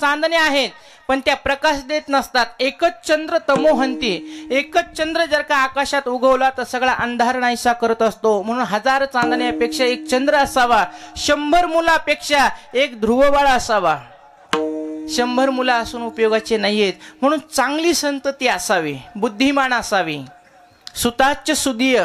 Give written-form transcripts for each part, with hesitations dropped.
चांदण्या आहेत पण त्या प्रकाश देत नसतात. एकच चंद्र तमोहंती, एकच चंद्र जर का आकाशात उगवला तर सगळा अंधार नाहीसा करत असतो. म्हणून 1000 चांदण्यापेक्षा एक चंद्र असावा, 100 मुलापेक्षा एक ध्रुवबाळ असावा. 100 मुलं असून उपयोगाचे नाहीयेत. म्हणून चांगली संतती असावी, बुद्धिमान असावी. सुताच्च सुदीय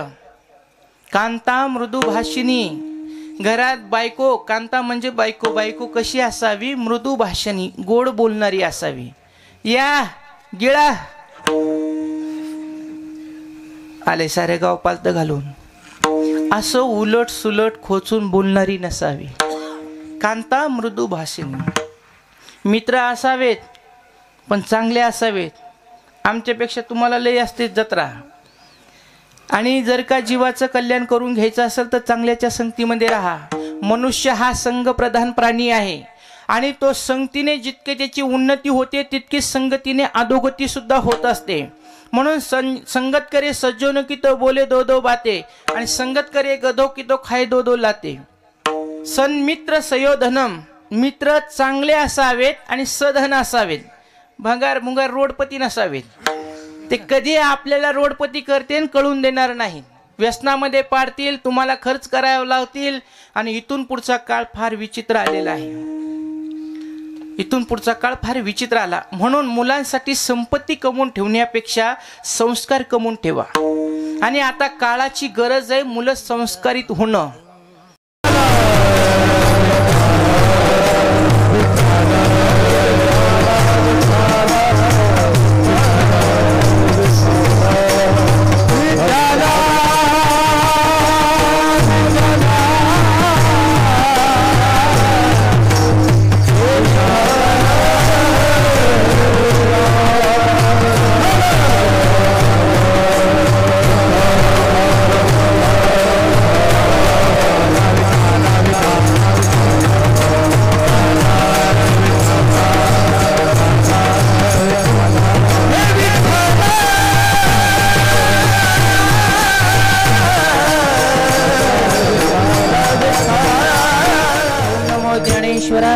कांता मृदू भाषिणी. घरात बायको, कांता म्हणजे बायको, बायको कशी असावी? मृदू भाषणी, गोड बोलणारी असावी. या गिळा आले सारे गाव पालत घालून, असं उलट सुलट खोचून बोलणारी नसावी. कांता मृदू भाषिणी. मित्र असावेत पण चांगले असावेत. आमच्यापेक्षा तुम्हाला लय असते जत्रा. आणि जर का जीवाचं कल्याण करून घ्यायचं असेल तर चांगल्याच्या संगतीमध्ये राहा. मनुष्य हा संघ प्रधान प्राणी आहे आणि तो संगतीने जितके त्याची उन्नती होते तितकी संगतीने अधोगती सुद्धा होत असते. म्हणून संगत करे सज्जन की तो बोले दो दो बाते आणि संगत करे गधो की तो खाए दो दो लाते. सन मित्र सयोधनम. मित्र चांगले असावेत आणि सधन असावेत. भंगार मुंगार रोडपती नसावेत. ते कधी आपल्याला रोडपती करते कळून देणार नाही. व्यसनामध्ये पाडतील, तुम्हाला खर्च करायला लावतील. आणि इथून पुढचा काळ फार विचित्र आलेला आहे. इथून पुढचा काळ फार विचित्र आला. म्हणून मुलांसाठी संपत्ती कमवून ठेवण्यापेक्षा संस्कार कमवून ठेवा. आणि आता काळाची गरज आहे मुलं संस्कारित होणं.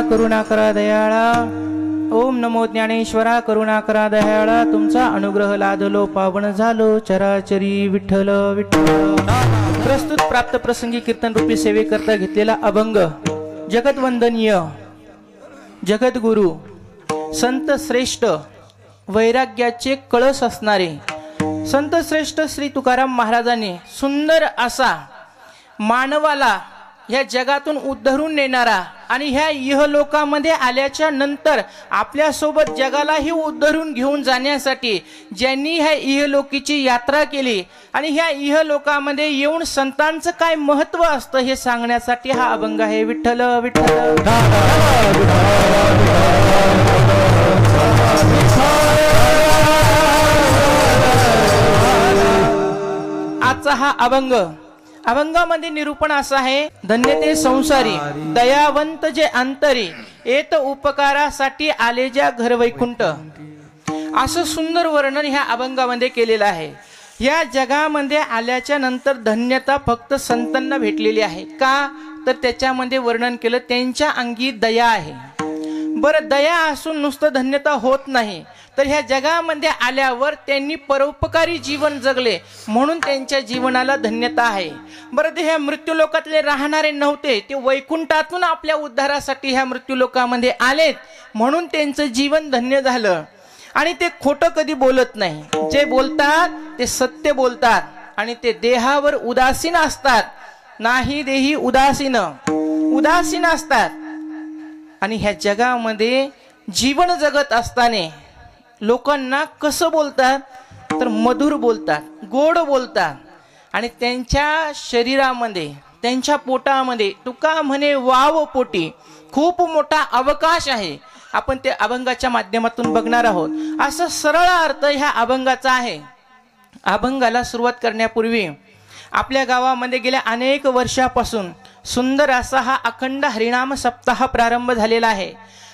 करुणा करा दयाळा. ओम नमो ज्ञानेश्वरा करुणा करा दयाळा. तुमचा अनुग्रह लादलो पावन झालो चराचरी विठ्ठल विठ्ठल. प्रस्तुत प्राप्त प्रसंगी कीर्तन रूपी सेवेकरता घेतलेला अभंग जगतवंदनीय जगद्गुरु संत श्रेष्ठ वैराग्याचे कळस असणारे संत श्रेष्ठ श्री तुकाराम महाराजांनी सुंदर असा मानवाला ह्या जगातून उद्धरून नेणारा आणि ह्या इहलोकामध्ये आल्याच्या नंतर आपल्यासोबत जगालाही उद्धरून घेऊन जाण्यासाठी ज्यांनी ह्या इहलोकीची यात्रा केली आणि ह्या इहलोकामध्ये येऊन संतांचं काय महत्व असतं हे सांगण्यासाठी हा अभंग आहे. विठ्ठल विठ्ठल. आजचा हा अभंग, अभंगामध्ये निरूपण असं आहे. धन्य ते संसारी दयावंत जे अंतरी येत उपकारासाठी आले ज्या घर वैकुंठ. असं सुंदर वर्णन ह्या अभंगामध्ये केलेलं आहे. या जगामध्ये आल्याच्या नंतर धन्यता फक्त संतांना भेटलेली आहे. का तर त्याच्यामध्ये वर्णन केलं त्यांच्या अंगी दया आहे. बरं, दया असून नुसतं धन्यता होत नाही तर ह्या जगामध्ये आल्यावर त्यांनी परोपकारी जीवन जगले म्हणून त्यांच्या जीवनाला धन्यता आहे. बरं, ते ह्या मृत्यूलोकातले राहणारे नव्हते, ते वैकुंठातून आपल्या उद्धारासाठी ह्या मृत्यूलोकामध्ये आलेत म्हणून त्यांचं जीवन धन्य झालं. आणि ते खोटं कधी बोलत नाही. जे बोलतात ते सत्य बोलतात आणि ते देहावर उदासीन असतात. नाही देही उदासीन, उदासीन असतात. आणि ह्या जगामध्ये जीवन जगत असताना लोकांना कसं बोलतात तर मधुर बोलतात, गोड बोलतात. आणि त्यांच्या शरीरामध्ये, त्यांच्या पोटामध्ये तुका म्हणे वाव पोटी खूप मोठा अवकाश आहे. आपण ते अभंगाच्या माध्यमातून बघणार आहोत. असं सरळ अर्थ ह्या अभंगाचा आहे. अभंगाला सुरुवात करण्यापूर्वी आपल्या गावामध्ये गेल्या अनेक वर्षापासून सुंदर असा हा अखंड हरिनाम सप्ताह प्रारंभ झालेला आहे.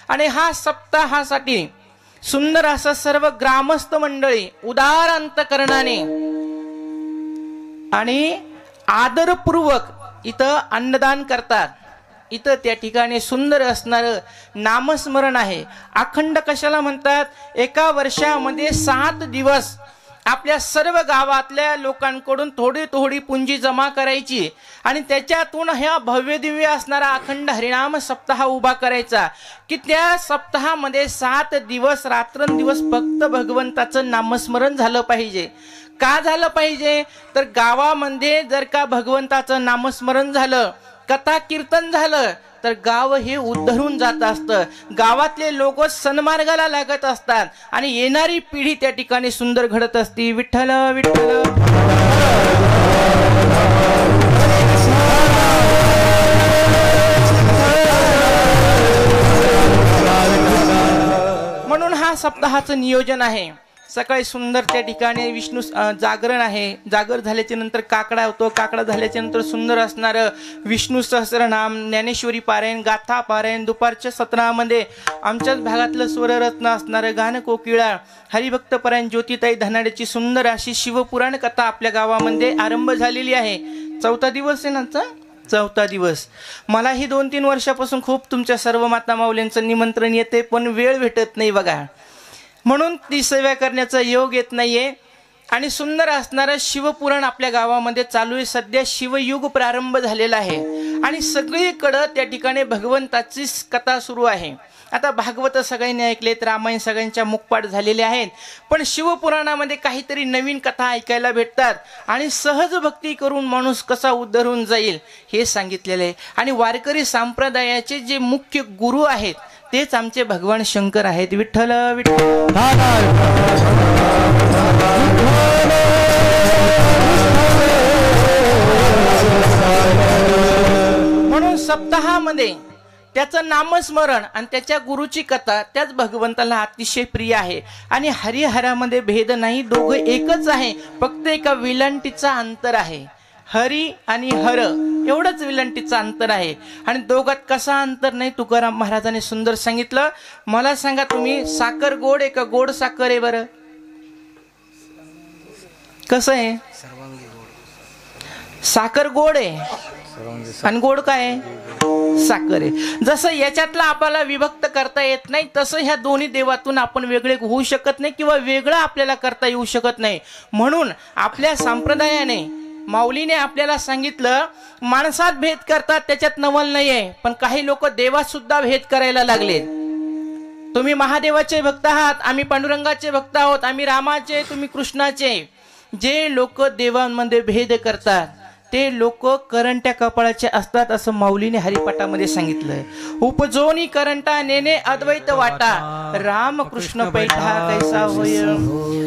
आणि हा सप्ताहासाठी सुंदर असं सर्व ग्रामस्थ मंडळी उदार अंतकरणाने आणि आदरपूर्वक इथं अन्नदान करतात. इथं त्या ठिकाणी सुंदर असणारं नामस्मरण आहे. अखंड कशाला म्हणतात? एका वर्षामध्ये 7 दिवस आपल्या सर्व गावातल्या लोकांकडून थोडी थोडी पुंजी जमा करायची आणि त्याच्यातून ह्या भव्य दिव्य असणारा अखंड हरिनाम सप्ताह उभा करायचा की त्या सप्ताहामध्ये 7 दिवस रात्रंदिवस फक्त भगवंताचं नामस्मरण झालं पाहिजे. का झालं पाहिजे? तर गावामध्ये जर का भगवंताचं नामस्मरण झालं, कथा कीर्तन झालं तर गाव हे उद्धरून जात असतं. गावातले लोक सन्मार्गाला लागत असतात आणि येणारी पिढी त्या ठिकाणी सुंदर घडत असती. विठ्ठल विठ्ठल. म्हणून हा सप्ताहाचं नियोजन आहे. सकाळी सुंदर त्या ठिकाणी विष्णू जागरण आहे. जागर झाल्याच्या नंतर काकडा होतो. काकडा झाल्याच्या नंतर सुंदर असणारं विष्णू सहस्रनाम, ज्ञानेश्वरी पारायण, गाथा पारायण. दुपारच्या सत्रामध्ये आमच्याच भागातलं स्वररत्न असणारं गाणं कोकिळा, हरिभक्त पारायण, ज्योतिताई धनाड्याची सुंदर अशी शिवपुराण कथा आपल्या गावामध्ये आरंभ झालेली आहे. 4था दिवस आहे ना? 4था दिवस. मलाही 2-3 वर्षापासून खूप तुमच्या सर्व माता माऊल्यांचं निमंत्रण येते, पण वेळ भेटत नाही बघा, म्हणून ती सेवा करण्याचा योग येत नाहीये. आणि सुंदर असणारं शिवपुराण आपल्या गावामध्ये चालू आहे. सध्या शिवयुग प्रारंभ झालेला आहे आणि सगळीकडं त्या ठिकाणी भगवंताची कथा सुरू आहे. आता भागवत सगळ्यांनी ऐकलेत, रामायण सगळ्यांच्या मुखपाठ झालेले आहेत, पण शिवपुराणामध्ये काहीतरी नवीन कथा ऐकायला भेटतात आणि सहज भक्ती करून माणूस कसा उद्धरून जाईल हे सांगितलेलं आहे. आणि वारकरी संप्रदायाचे जे मुख्य गुरु आहेत तेच आमचे भगवान शंकर आहेत. विठ्ठल विठ्ठल. म्हणून सप्ताहामध्ये त्याचं नामस्मरण आणि त्याच्या गुरुची कथा त्याच भगवंताला अतिशय प्रिय आहे. आणि हरिहरामध्ये भेद नाही, दोघं एकच आहे, फक्त एका विलंटीचा अंतर आहे. हरी आणि हर एवढंच विलंटीचं अंतर आहे. आणि दोघात कसा अंतर नाही तुकाराम महाराजांनी सुंदर सांगितलं. मला सांगा तुम्ही, साखर गोड आहे का गोड साखर आहे? बरं कसं आहे? साखर गोड आहे आणि गोड काय आहे? साखर आहे. जसं याच्यातला आपल्याला विभक्त करता येत नाही, तसं ह्या दोन्ही देवातून आपण वेगळे होऊ शकत नाही किंवा वेगळं आपल्याला करता येऊ शकत नाही. म्हणून आपल्या संप्रदायाने, माऊलीने आपल्याला सांगितलं, माणसात भेद करतात त्याच्यात नवल नाहीये, पण काही लोक देवात सुद्धा भेद करायला लागले. तुम्ही महादेवाचे भक्त आहात, आम्ही पांडुरंगाचे भक्त आहोत, आम्ही रामाचे, तुम्ही कृष्णाचे. जे लोक देवांमध्ये भेद करतात ते लोक करंट्या कपाळाचे असतात असं माऊलीने हरिपाठामध्ये सांगितलंय. उपजोनी करंटा नेने अद्वैत वाटा, रामकृष्ण पैठा कैसा होय.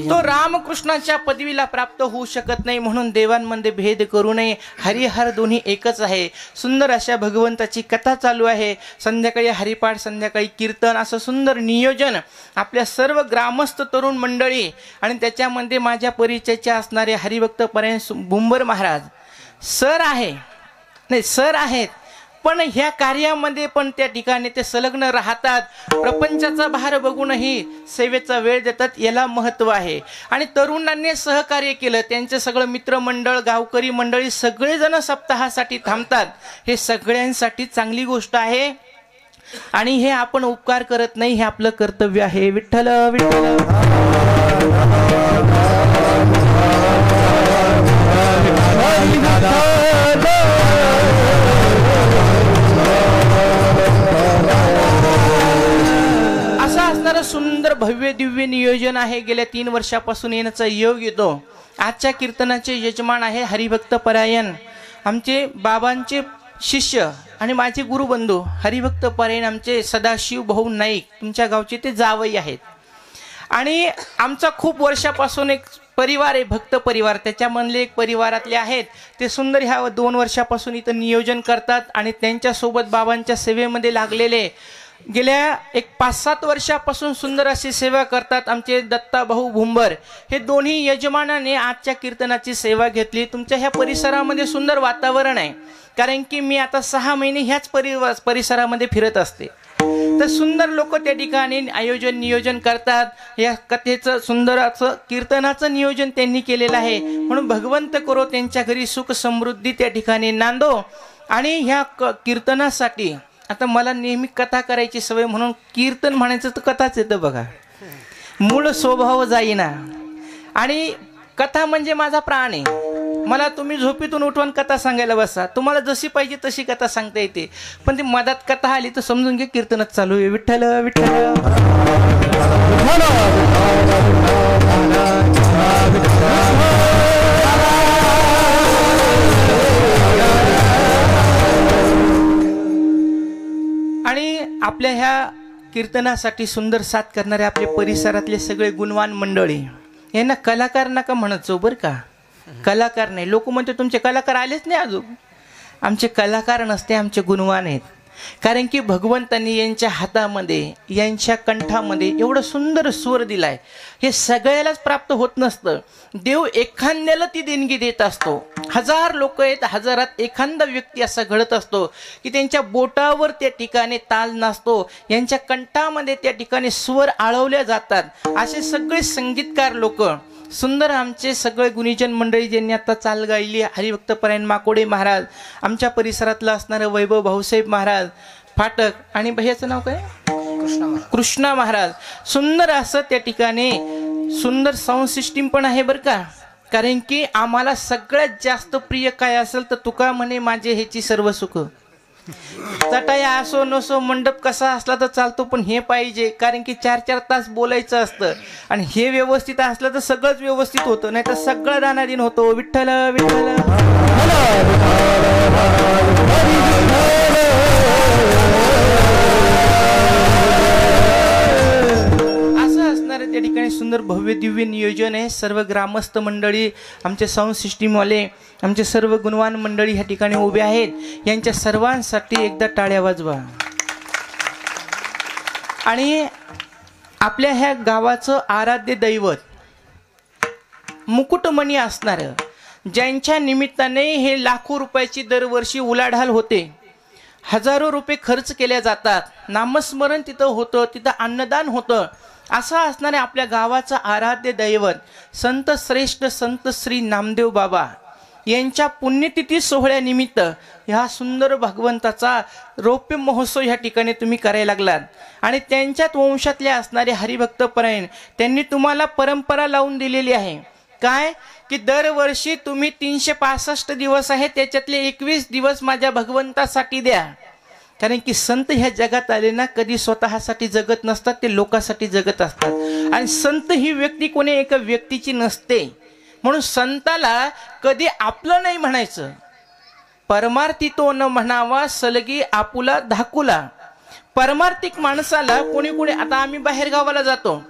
तो रामकृष्णाच्या पदवीला प्राप्त होऊ शकत नाही, म्हणून देवांमध्ये भेद करू नये. हरिहर दोन्ही एकच आहे. सुंदर अशा भगवंताची कथा चालू आहे. संध्याकाळी हरिपाठ, संध्याकाळी कीर्तन, असं सुंदर नियोजन आपल्या सर्व ग्रामस्थ तरुण मंडळी आणि त्याच्यामध्ये माझ्या परिचयाचे असणारे हरिभक्त पारायण भुंबर महाराज सर आहे, नाही सर आहेत, पण ह्या कार्यामध्ये पण त्या ठिकाणी ते संलग्न राहतात. प्रपंचाचा भार बघूनही सेवेचा वेळ देतात, याला महत्व आहे. आणि तरुणांनी सहकार्य केलं, त्यांचे सगळं मित्रमंडळ, गावकरी मंडळी सगळेजण सप्ताहासाठी थांबतात. हे सगळ्यांसाठी चांगली गोष्ट आहे आणि हे आपण उपकार करत नाही, हे आपलं कर्तव्य आहे. विठ्ठल विठ्ठल. असं असणारं सुंदर भव्य दिव्य नियोजन आहे. गेल्या 3 वर्षापासून येण्याचा योग येतो. आजच्या कीर्तनाचे यजमान आहे हरिभक्त पारायण, आमचे बाबांचे शिष्य आणि माझे गुरुबंधू हरिभक्त पारायण आमचे सदाशिव भाऊ नाईक, तुमच्या गावचे ते जावई आहेत. आणि आमचा खूप वर्षापासून एक परिवार आहे, भक्त परिवार, त्याच्यामधले एक परिवारातले आहेत ते सुंदर ह्या 2 वर्षापासून इथं नियोजन करतात आणि त्यांच्यासोबत बाबांच्या सेवेमध्ये लागलेले गेल्या एक 5-7 वर्षापासून सुंदर अशी सेवा करतात आमचे दत्ता भाऊ भुंबर. हे दोन्ही यजमानाने आजच्या कीर्तनाची सेवा घेतली. तुमच्या ह्या परिसरामध्ये सुंदर वातावरण आहे, कारण की मी आता 6 महिने ह्याच परिसरामध्ये फिरत असते. तर सुंदर लोक त्या ठिकाणी आयोजन नियोजन करतात. या कथेचं सुंदर असं कीर्तनाचं नियोजन त्यांनी केलेलं आहे. म्हणून भगवंत करो त्यांच्या घरी सुख समृद्धी त्या ठिकाणी नांदो. आणि ह्या कीर्तनासाठी आता मला नेहमी कथा करायची सवय म्हणून कीर्तन म्हणायचं तर कथाच येतं बघा, मूळ स्वभाव जाईना. आणि कथा म्हणजे माझा प्राण आहे. मला तुम्ही झोपेतून उठवून कथा सांगायला बसा, तुम्हाला जशी पाहिजे तशी कथा सांगता येते, पण ती मधात कथा आली तर समजून घे कीर्तनच चालू आहे. विठ्ठल विठ्ठल. आणि आपल्या ह्या कीर्तनासाठी सुंदर साथ करणारे आपले परिसरातले सगळे गुणवान मंडळी, यांना कलाकार नका म्हणत बरं का. कलाकार नाही, लोक म्हणते तुमचे कलाकार आलेच नाही अजून. आमचे कलाकार नसते, आमचे गुणवान आहेत. कारण की भगवंतांनी यांच्या हातामध्ये, यांच्या कंठामध्ये एवढं सुंदर स्वर दिलाय. हे सगळ्यालाच प्राप्त होत नसतं. देव एखाद्याला ती देणगी देत असतो. हजार लोक आहेत, हजारात एखादा व्यक्ती असा घडत असतो की त्यांच्या बोटावर त्या ठिकाणी ताल नसतो, यांच्या कंठामध्ये त्या ठिकाणी स्वर आळवल्या जातात. असे सगळे संगीतकार लोक, सुंदर आमचे सगळे गुणीजन मंडळी ज्यांनी आता चाल गायली, हरिभक्त परायण माकोडे महाराज, आमच्या परिसरातलं असणारं वैभव भाऊसाहेब महाराज फाटक, आणि भैयाचं नाव काय, कृष्णा महाराज. सुंदर असं त्या ठिकाणी सुंदर साऊंड सिस्टीम पण आहे बरं का. कारण की आम्हाला सगळ्यात जास्त प्रिय काय असेल तर तुका म्हणे माझे ह्याची सर्व सुख. चटाया असो नसो, मंडप कसा असला तर चालतो, पण हे पाहिजे. कारण की 4-4 तास बोलायचं असतं आणि हे व्यवस्थित असलं तर सगळंच व्यवस्थित होतं, नाही तर सगळं दानादीन होतो. विठ्ठल विठ्ठल. त्या ठिकाणी सुंदर भव्य दिव्य नियोजन आहे. सर्व ग्रामस्थ मंडळी, आमचे साऊंड सिस्टीमवाले, आमचे सर्व गुणवान मंडळी ह्या ठिकाणी उभे आहेत. यांच्या सर्वांसाठी एकदा टाळ्या वाजवा. आणि आपल्या ह्या गावाचं आराध्य दैवत मुकुटमणी असणार, ज्यांच्या निमित्ताने हे लाखो रुपयाची दरवर्षी उलाढाल होते, हजारो रुपये खर्च केले जातात, नामस्मरण तिथं होतं, तिथं अन्नदान होतं, असं असणारे आपल्या गावाचं आराध्य दैवत संत श्रेष्ठ संत श्री नामदेव बाबा यांच्या पुण्यतिथी सोहळ्यानिमित्त ह्या सुंदर भगवंताचा रौप्य महोत्सव ह्या ठिकाणी तुम्ही करायला लागलात. आणि त्यांच्यात वंशातले असणारे हरिभक्त परायण त्यांनी तुम्हाला परंपरा लावून दिलेली आहे. काय की दरवर्षी तुम्ही 365 दिवस आहे, त्याच्यातले 21 दिवस माझ्या भगवंतासाठी द्या. कारण की संत ह्या जगात आले ना, कधी स्वतःसाठी जगत नसतात, ते लोकांसाठी जगत असतात. आणि संत ही व्यक्ती कोणी एका व्यक्तीची नसते, म्हणून संताला कधी आपलं नाही म्हणायचं. परमार्थी तो न म्हणावा सलगी आपुला धाकुला. परमार्थिक माणसाला कोणी कोणी, आता आम्ही बाहेर गावाला जातो,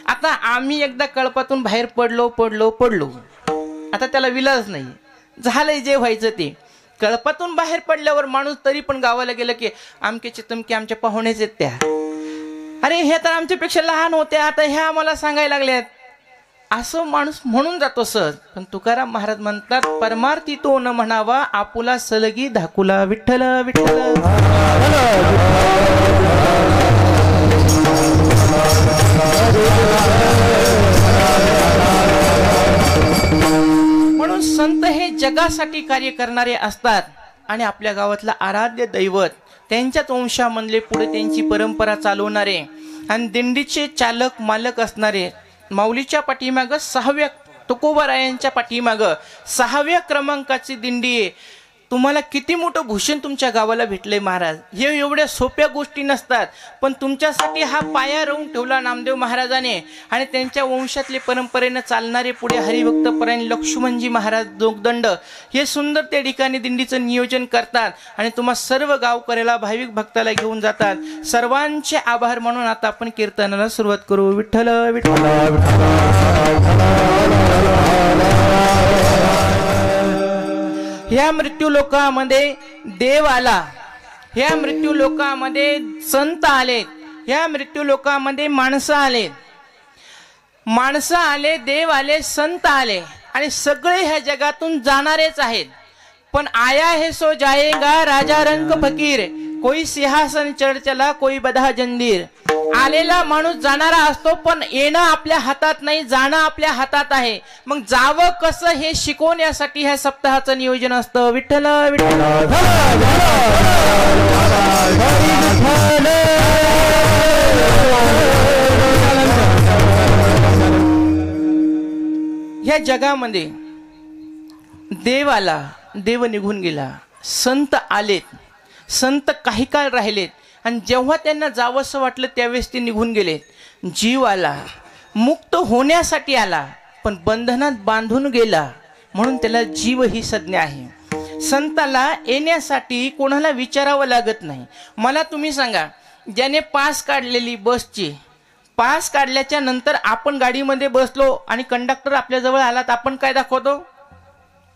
आता आम्ही एकदा कळपातून बाहेर पडलो, आता त्याला विलाज नाही, झालंय जे व्हायचं ते. कळपातून बाहेर पडल्यावर माणूस तरी पण गावाला गेलं की आमकेचे तमके आमच्या पाहुणेच आहेत त्या, अरे हे तर आमच्यापेक्षा लहान होते, आता ह्या आम्हाला सांगायला लागल्यात, असं माणूस म्हणून जातो सहज. पण तुकाराम महाराज म्हणतात परमार्थी तो न म्हणावा आपुला सलगी धाकुला. विठ्ठल विठ्ठल. म्हणून संत हे जगासाठी कार्य करणारे असतात. आणि आपल्या गावातला आराध्य दैवत, त्यांच्याच वंशामधले पुढे त्यांची परंपरा चालवणारे आणि दिंडीचे चालक मालक असणारे, माऊलीच्या पाठीमागं 6व्या तुकोबारायांच्या पाठीमागं 6व्या क्रमांकाची दिंडी आहे. तुम्हाला किती मोठं भूषण तुमच्या गावाला भेटलंय महाराज. हे एवढ्या सोप्या गोष्टी नसतात, पण तुमच्यासाठी हा पाया राहून ठेवला नामदेव महाराजाने. आणि त्यांच्या वंशातले परंपरेनं चालणारे पुढे हरिभक्त परायण लक्ष्मणजी महाराज जोगदंड हे सुंदर त्या ठिकाणी दिंडीचं नियोजन करतात आणि तुम्हा सर्व गावकऱ्याला भाविक भक्ताला घेऊन जातात. सर्वांचे आभार म्हणून आता आपण कीर्तनाला सुरुवात करू. विठ्ठल विठ्ठल. ह्या मृत्यू लोकामध्ये देव आला, ह्या मृत्यू लोकामध्ये संत आलेत, ह्या मृत्यू लोकामध्ये माणसं आलेत. माणसं आले, देव आले, संत आले आणि सगळे ह्या जगातून जाणारेच आहेत. पण आया है सो जाएगा राजा रंग फकीर. कोई सिंहासन चढ चला, कोई बधा जंजीर. आलेला माणूस जाणारा असतो, पण येणं आपल्या हातात नाही, जाणं आपल्या हातात आहे. मग जावं कसं हे शिकवण्यासाठी ह्या सप्ताहाचं नियोजन असतं. विठ्ठल विठ्ठल. ह्या जगामध्ये देव आला, देव निघून गेला. संत आलेत, संत काही काळ राहिलेत, आणि जेव्हा त्यांना जावंसं वाटलं त्यावेळेस ते निघून गेलेत. जीव आला, मुक्त होण्यासाठी आला, पण बंधनात बांधून गेला, म्हणून त्याला जीव ही संज्ञा आहे. संताला येण्यासाठी कोणाला विचारावं लागत नाही. मला तुम्ही सांगा, ज्याने पास काढलेली बसची, पास काढल्याच्या नंतर आपण गाडीमध्ये बसलो आणि कंडक्टर आपल्याजवळ आला तर आपण काय दाखवतो?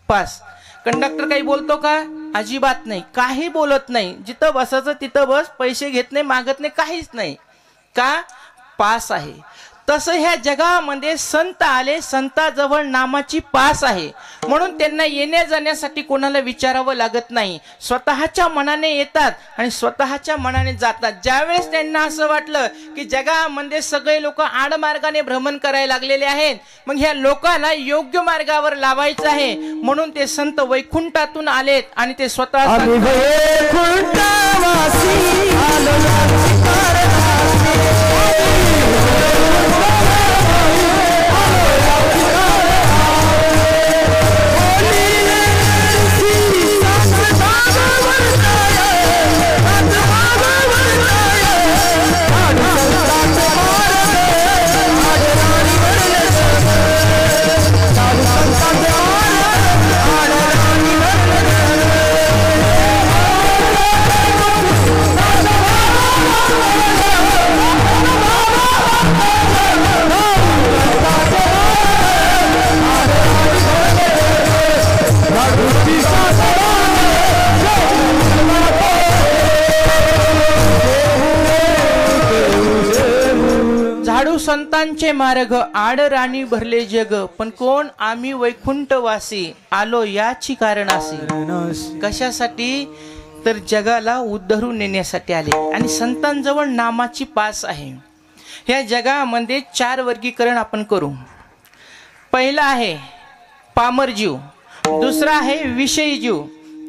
पास. कंडक्टर काही बोलतो का? अजिबात नाही, काही बोलत नाही. जिथं बसायचं तिथं बस, पैसे घेत नाही, मागत नाही, काहीच नाही. का? पास आहे. तसं ह्या जगामध्ये संत आले, संताजवळ नामाची पास आहे, म्हणून त्यांना येण्या जाण्यासाठी कोणाला विचारावं लागत नाही. स्वतःच्या मनाने येतात आणि स्वतःच्या मनाने जातात. ज्यावेळेस त्यांना असं वाटलं की जगामध्ये सगळे लोक आडमार्गाने भ्रमण करायला लागलेले आहेत, मग ह्या लोकांना योग्य मार्गावर लावायचं आहे, म्हणून ते संत वैकुंठातून आलेत आणि ते स्वतः संतांचे मार्ग आड राणी भरले जग, पण कोण आम्ही वैकुंठवासी आलो याची कारणासी. कशासाठी? तर जगाला उद्धरून नेण्यासाठी आले. आणि संतांजवळ नामाची पास आहे. ह्या जगामध्ये 4 वर्गीकरण आपण करू. पहिला आहे पामर जीव, दुसरा आहे विषयी जीव,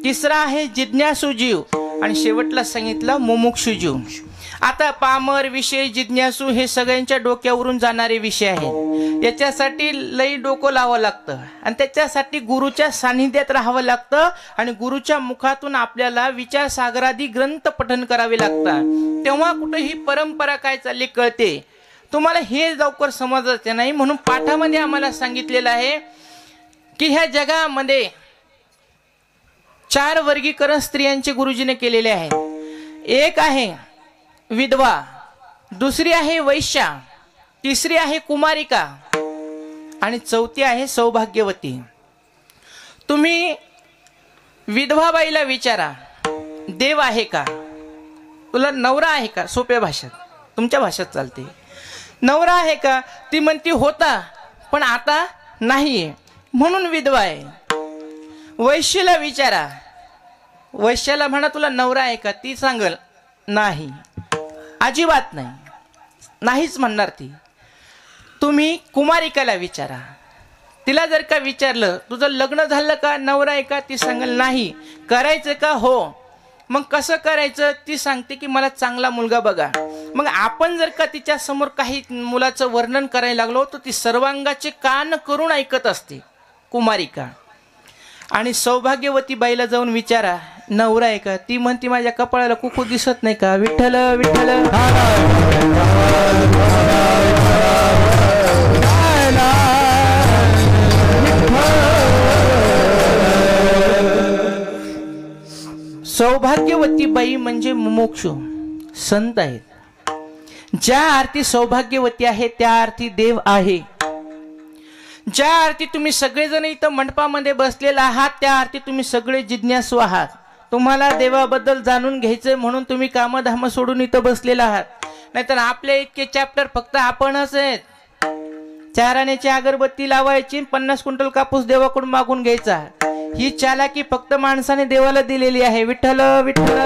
तिसरा आहे जिज्ञासू जीव, आणि शेवटला सांगितलं मुमुक्षु जीव. आता पामर, विषय, जिज्ञासू हे सगळ्यांच्या डोक्यावरून जाणारे विषय आहेत. याच्यासाठी लई डोकं लावावं लागतं आणि त्याच्यासाठी गुरुच्या सानिध्यात राहावं लागतं आणि गुरुच्या मुखातून आपल्याला विचारसागरादी ग्रंथ पठन करावे लागतात. तेव्हा कुठे ही परंपरा काय चालली कळते. तुम्हाला हे लवकर समजायचं नाही, म्हणून पाठामध्ये आम्हाला सांगितलेलं आहे की ह्या जगामध्ये 4 वर्गीकरण स्त्रियांचे गुरुजीने केलेले आहे. एक आहे विधवा, दुसरी आहे वैश्या, तिसरी आहे कुमारिका आणि चौथी आहे सौभाग्यवती. तुम्ही विधवा बाईला विचारा, देव आहे का? तुला नवरा आहे का? सोप्या भाषेत, तुमच्या भाषेत चालते. नवरा आहे का? ती म्हणती होता पण आता नाहीये, म्हणून विधवा आहे. वैश्याला विचारा, वैश्याला म्हणा तुला नवरा आहे का? ती सांगल नाही, अजिबात नाही, नाहीच म्हणणार ती. तुम्ही कुमारिकाला विचारा, तिला जर का विचारलं तुझं लग्न झालं का, नवरा आहे का? ती सांगल नाही. करायचं का? हो. मग कसं करायचं? ती सांगते की मला चांगला मुलगा बघा. मग आपण जर का तिच्या समोर काही मुलाचं वर्णन करायला लागलो तर ती सर्वांगाचे कान करून ऐकत असते कुमारिका. आणि सौभाग्यवती बाईला जाऊन विचारा, नवरा आहे का? ती म्हणते माझ्या कपाळाला कुकू दिसत नाही का? विठ्ठल विठ्ठल. सौभाग्यवती बाई म्हणजे मुमुक्षु संत आहेत. ज्या अर्थी सौभाग्यवती आहे त्या अर्थी देव आहे. ज्या अर्थी तुम्ही सगळेजण इथं मंडपामध्ये बसलेला आहात त्या अर्थी तुम्ही सगळे जिज्ञासू आहात. तुम्हाला देवाबद्दल जाणून घ्यायचंय म्हणून तुम्ही कामधाम सोडून इथं बसलेला आहात. नाहीतर आपले इतके चॅप्टर फक्त आपणच आहेत. 4 आण्याची अगरबत्ती लावायची, 50 क्विंटल कापूस देवाकडून मागून घ्यायचा, ही चालाकी फक्त माणसाने देवाला दिलेली आहे. विठ्ठल विठ्ठल.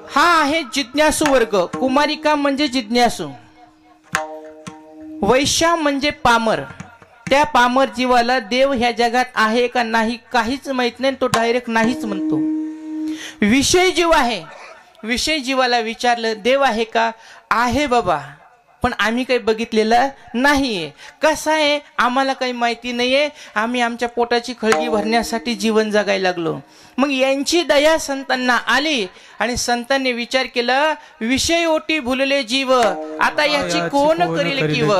हा आहे जिज्ञासू वर्ग. कुमारिका म्हणजे जिज्ञासू, वैश्या म्हणजे पामर. त्या पामर जीवाला देव ह्या जगात आहे का नाही काहीच माहित नाही, तो डायरेक्ट नाहीच म्हणतो. विषय जीव आहे. विषय जीवाला विचारलं देव आहे का, आहे बाबा, पण आम्ही काही बघितलेलं नाहीये. कसं आहे, आम्हाला काही माहिती नाहीये, आम्ही आमच्या पोटाची खळगी भरण्यासाठी जीवन जगायला लागलो. मग यांची दया संतांना आली आणि संतांनी विचार केला, विषय ओटी भुलले जीव, आता याची कोण करील कीव.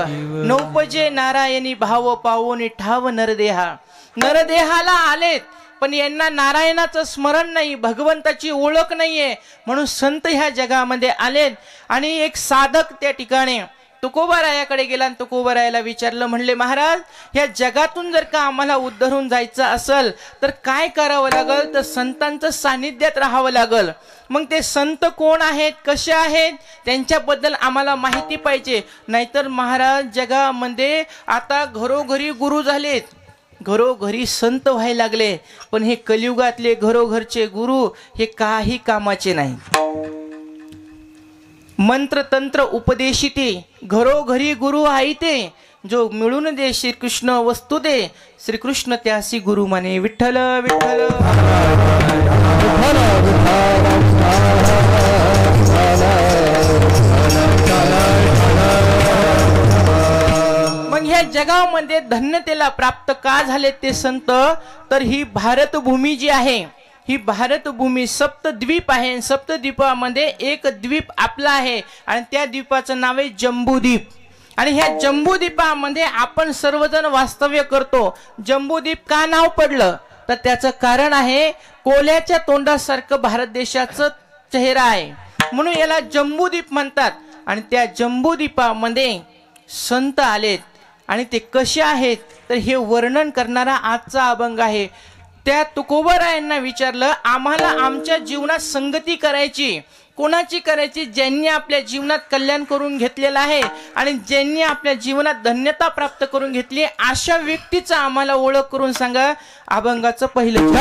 नौपजे नारायणी भाव पावोनी ठाव नरदेहा. नरदेहाला आलेत पण यांना नारायणाचं स्मरण नाही, भगवंताची ओळख नाहीये, म्हणून संत ह्या जगामध्ये आलेत. आणि एक साधक त्या ठिकाणी तुकोबारायाकडे गेला आणि तुकोबारायाला विचारलं, म्हणले महाराज, या जगातून जर का आम्हाला उद्धरून जायचं असेल तर काय करावं लागल. तर संतांचं सानिध्यात राहावं लागल. मग ते संत कोण आहेत, कसे आहेत, त्यांच्याबद्दल आम्हाला माहिती पाहिजे. नाहीतर महाराज, जगामध्ये आता घरोघरी गुरु झालेत, घरोघरी संत व्हायला लागले, पण हे कलियुगातले घरोघरचे गुरु हे काही कामाचे नाही. मंत्र तंत्र उपदेशिते घरोघरी गुरु आहे ते, जो मिळून दे श्रीकृष्ण वस्तू दे, श्रीकृष्ण त्यासी गुरु माने. विठ्ठल विठ्ठल. मग ह्या जगामध्ये धन्यतेला प्राप्त का झाले ते संत, तर ही भारतभूमी जी आहे, ही भारतभूमी सप्तद्वीप आहे. सप्तद्वीपामध्ये एक द्वीप आपला आहे आणि त्या द्वीपाचं नाव आहे जम्बूद्वीप. आणि ह्या जम्बूद्वीपामध्ये आपण सर्वजण वास्तव्य करतो. जम्बूद्वीप का नाव पडलं, तर त्याचं कारण आहे कोल्याच्या तोंडासारखं भारत देशाचं चेहरा आहे, म्हणून याला जम्बूद्वीप म्हणतात. आणि त्या जम्बूद्वीपामध्ये संत आलेत आणि ते कसे आहेत तर हे वर्णन करणारा आजचा अभंग आहे. त्या तुकोबारायांना विचारलं, आम्हाला आमच्या जीवनात संगती करायची, कोणाची करायची, ज्यांनी आपल्या जीवनात कल्याण करून घेतलेलं आहे आणि ज्यांनी आपल्या जीवनात धन्यता प्राप्त करून घेतली, अशा व्यक्तीचा आम्हाला ओळख करून सांगा. अभंगाचं पहिलं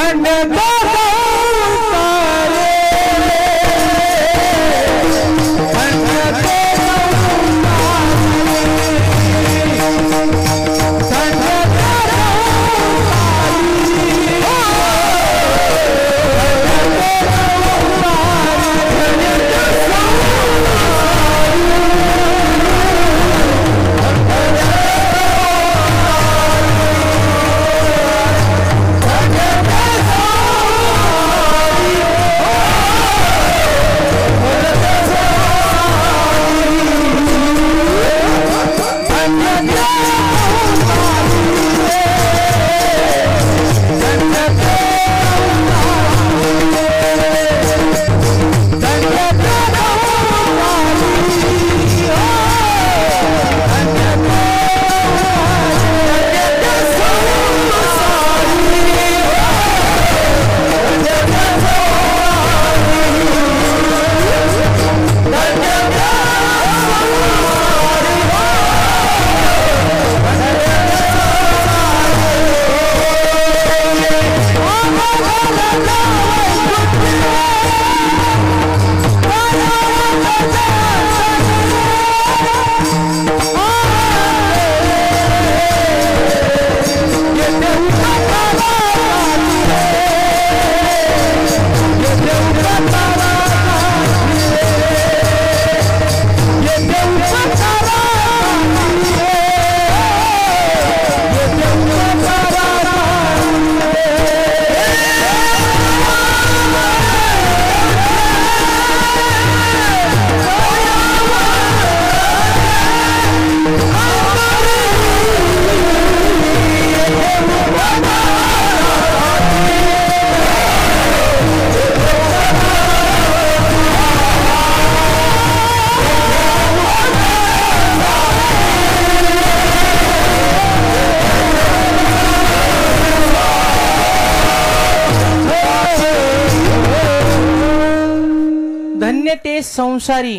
संसारी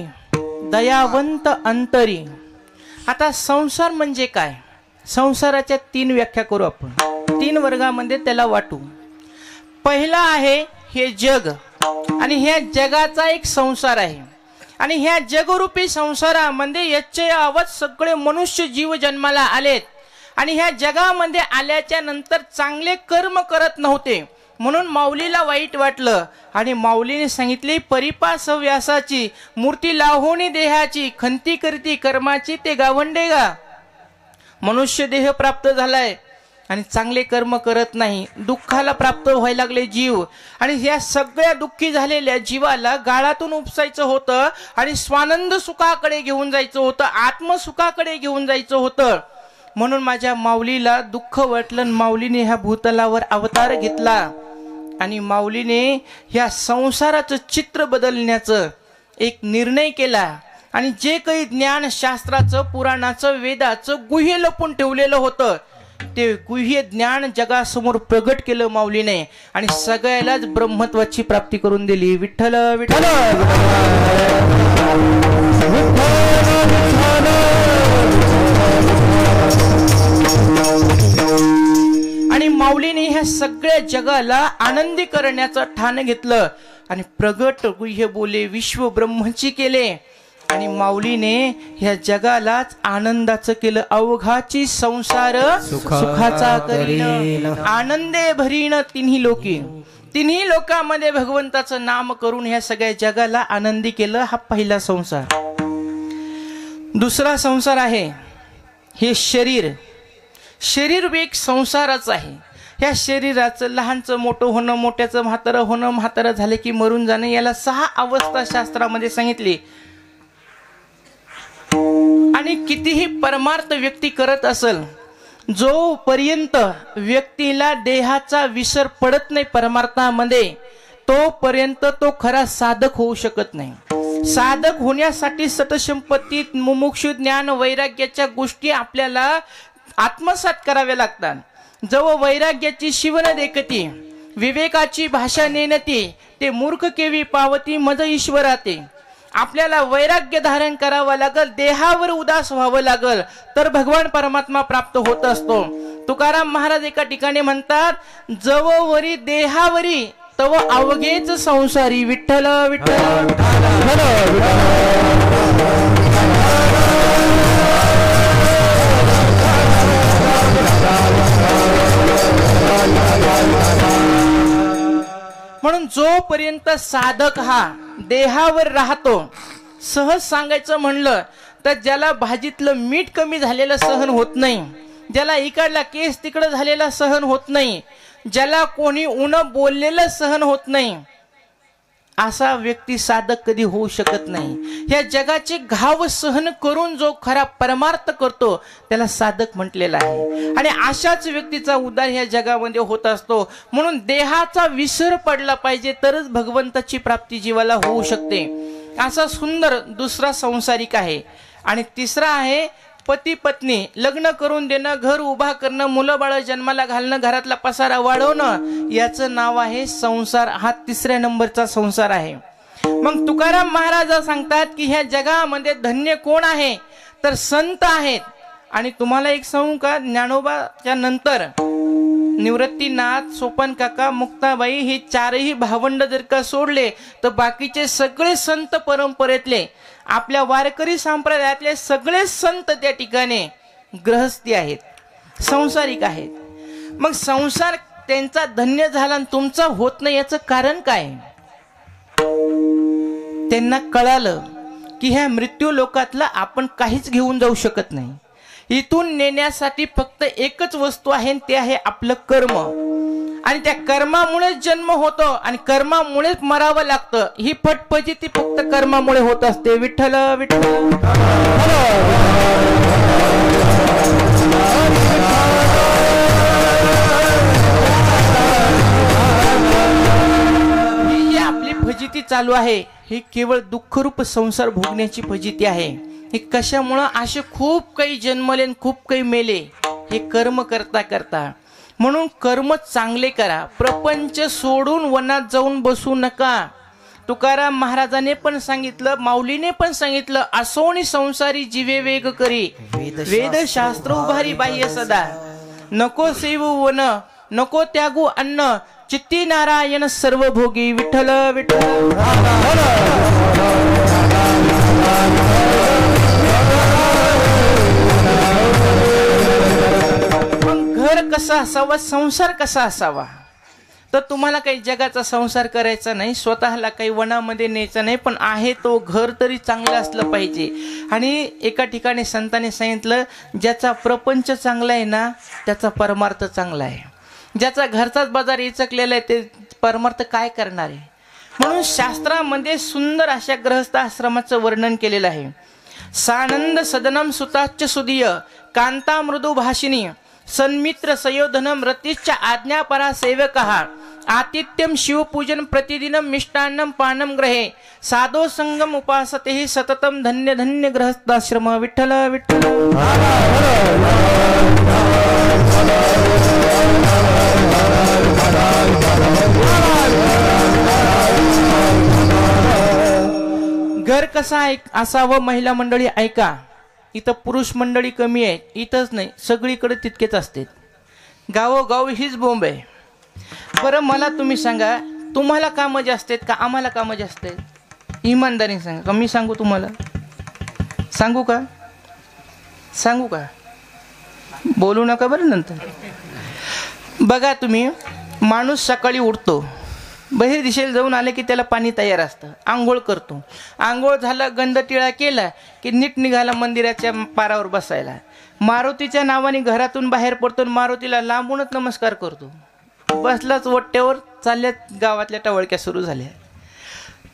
दयावंत अंतरी. आता संसार म्हणजे काय? संसाराच्या 3 व्याख्या करू आपण. 3 वर्गामध्ये त्याला वाटू. पहिला आहे हे जग, आणि ह्या जगाचा एक संसार आहे, आणि ह्या जगरूपी संसारामध्ये याचे आवाज सगळे मनुष्य जीव जन्माला आलेत, आणि ह्या जगामध्ये आल्याच्या नंतर चांगले कर्म करत नव्हते, म्हणून माऊलीला वाईट वाटलं, आणि माऊलीने सांगितले परिपास व्यासाची मूर्ती लाहोनी देहाची, खंती करती कर्माची ते गावंडे गा. मनुष्य देह प्राप्त झालाय आणि चांगले कर्म करत नाही, दुःखाला प्राप्त व्हायला लागले जीव, आणि ह्या सगळ्या दुःखी झालेल्या जीवाला गाळातून उपसायचं होतं आणि स्वानंद सुखाकडे घेऊन जायचं होतं, आत्मसुखाकडे घेऊन जायचं होतं. म्हणून माझ्या माऊलीला दुःख वाटलं, माऊलीने ह्या भूतलावर अवतार घेतला, आणि माऊलीने ह्या संसाराचं चित्र बदलण्याचं एक निर्णय केला, आणि जे काही ज्ञान शास्त्राचं, पुराणाचं, वेदाचं गुह्य लपून ठेवलेलं होतं ते गुह्य ज्ञान जगासमोर प्रगट केलं माऊलीने, आणि सगळ्यालाच ब्रह्मत्वाची प्राप्ती करून दिली. विठ्ठल विठ्ठल. आणि माऊलीने ह्या सगळ्या जगाला आनंदी करण्याचं ठाण घेतलं, आणि प्रगट गुह्य बोले विश्व ब्रह्मची केले, आणि माऊलीने ह्या जगालाच आनंदाचं केलं. अवघाची संसार सुखाचा करीन, आनंदे भरीन तिन्ही लोकी. तिन्ही लोकांमध्ये भगवंताचं नाम करून ह्या सगळ्या जगाला आनंदी केलं. हा पहिला संसार. दुसरा संसार आहे हे शरीर. शरीर एक संसारच आहे. ह्या शरीराचं लहानचं मोठं होणं, मोठ्याचं म्हातारं होणं, म्हातारं झाले की मरून जाणं, याला 6 अवस्था शास्त्रामध्ये सांगितली. आणि कितीही परमार्थ व्यक्ती करत असेल, जोपर्यंत व्यक्तीला देहाचा विसर पडत नाही परमार्थामध्ये, तोपर्यंत तो खरा साधक होऊ शकत नाही. साधक होण्यासाठी सतसंपत्ती, मुमुक्षु ज्ञान, वैराग्याच्या गोष्टी आपल्याला आत्मसात कराव्या लागतात. जव वैराग्याची शिवण देखती, विवेकाची भाषा नेनती, ते मूर्ख केवी पावती मज ईश्वराते. आपल्याला वैराग्य धारण करावं लागल, देहावर उदास व्हावं लागल, तर भगवान परमात्मा प्राप्त होत असतो. तुकाराम महाराज एका ठिकाणी म्हणतात, जववरी देहावरी तव अवघेच संसारी. विठ्ठल विठ्ठल. म्हणून जोपर्यंत साधक हा देहावर राहतो, सहज सांगायचं म्हणलं तर ज्याला भाजीतलं मीठ कमी झालेलं सहन होत नाही, ज्याला इकडला केस तिकडं झालेला सहन होत नाही, ज्याला कोणी उन बोललेलं सहन होत नाही, असा व्यक्ती साधक कधी होऊ शकत नाही. ह्या जगाचे घाव सहन करून जो खरा परमार्थ करतो त्याला साधक म्हटलेला आहे. आणि अशाच व्यक्तीचा उद्धार ह्या जगामध्ये होत असतो. म्हणून देहाचा विसर पडला पाहिजे, तरच भगवंताची प्राप्ती जीवाला होऊ शकते. असा सुंदर दुसरा संसारिक आहे. आणि तिसरा आहे पती पत्नी, लग्न करून देणं, घर उभा करणं, मुलं बाळ जन्माला घालणं, घरातला पसारा वाढवणं, याचं नाव आहे संसार. हा 3ऱ्या नंबरचा संसार आहे. मग तुकाराम महाराज सांगतात की ह्या जगामध्ये धन्य कोण आहे, तर संत आहेत. आणि तुम्हाला एक सांगू का, ज्ञानोबाच्या नंतर निवृत्तीनाथ, सोपन काका, मुक्ताबाई हे 4ही भावंड जर का सोडले तर बाकीचे सगळे संत परंपरेतले, आपल्या वारकरी संप्रदायातले सगळे संत त्या ठिकाणी गृहस्थी आहेत, संसारिक आहेत. मग संसार त्यांचा धन्य झाला आणि तुमचा होत नाही, याचं कारण काय? त्यांना कळालं की ह्या मृत्यू लोकातला आपण काहीच घेऊन जाऊ शकत नाही. इथून नेण्यासाठी फक्त एकच वस्तू आहे, ते आहे आपलं कर्म. आणि त्या कर्मामुळेच जन्म होतो आणि कर्मामुळेच मरावं लागतं. ही फटफटी फक्त कर्मामुळे होत असते. विठ्ठल विठ्ठल. ही जी आपली फजिती चालू आहे, ही केवळ दुःखरूप संसार भोगण्याची फजिती आहे. हे कशामुळं? असे खूप काही जन्मले, खूप काही मेले, हे कर्म करता करता. म्हणून कर्म चांगले करा. प्रपंच सोडून वनात जाऊन बसू नका. तुकाराम महाराजाने पण सांगितलं, माऊलीने पण सांगितलं, असोनी संसारी जीवे वेग करी, वेद शास्त्र उभारी बाह्य सदा, नको सेवू वन नको त्यागू अन्न, चित्ती नारायण सर्वभोगी, विठ्ठल विठ्ठल. घर कसा असावा, संसार कसा असावा, तर तुम्हाला काही जगाचा संसार करायचा नाही, स्वतःला काही वनामध्ये न्यायचं नाही, पण आहे तो घर तरी चांगलं असलं पाहिजे. आणि एका ठिकाणी संतांनी सांगितलं, ज्याचा प्रपंच चांगला आहे ना त्याचा परमार्थ चांगला आहे, ज्याचा घरचाच बाजार इचकलेला आहे ते परमार्थ काय करणार आहे. म्हणून शास्त्रामध्ये सुंदर अशा गृहस्थ आश्रमाचं वर्णन केलेलं आहे. सानंद सदनम सुताच्च सुदीय कांता मृदू भाषिणी, सन्मित्र सयोधनम रतीश्च आज्ञापरा सेवकः, आतिथ्यम शिवपूजन प्रतिदिनम मिष्टान्नम पानम ग्रहे, साधो संगम उपासते सततम धन्य धन्य गृहस्थाश्रम. विठ्ठल विठ्ठल. घर कसा असावं महिला मंडळी ऐका. इथं पुरुष मंडळी कमी आहेत, इथंच नाही सगळीकडे तितकेच असते, गावोगाव हीच बोंब आहे. बरं मला तुम्ही सांगा, तुम्हाला कामं जास्त आहेत का आम्हाला कामं जास्त आहेत? इमानदारीने सांगा. का मी सांगू तुम्हाला? सांगू का? सांगू का? बोलू नका बरं नंतर. बघा तुम्ही, माणूस सकाळी उठतो, बहिर दिशेला जाऊन आले की त्याला पाणी तयार असतं, आंघोळ करतो, आंघोळ झाला गंध टिळा केला की नीट निघाला मंदिराच्या पारावर बसायला, मारुतीच्या नावाने घरातून बाहेर पडतो, मारुतीला लांबूनच नमस्कार करतो, बसलाच वट्ट्यावर, चालल्यात गावातल्या टवळक्या सुरू झाल्या.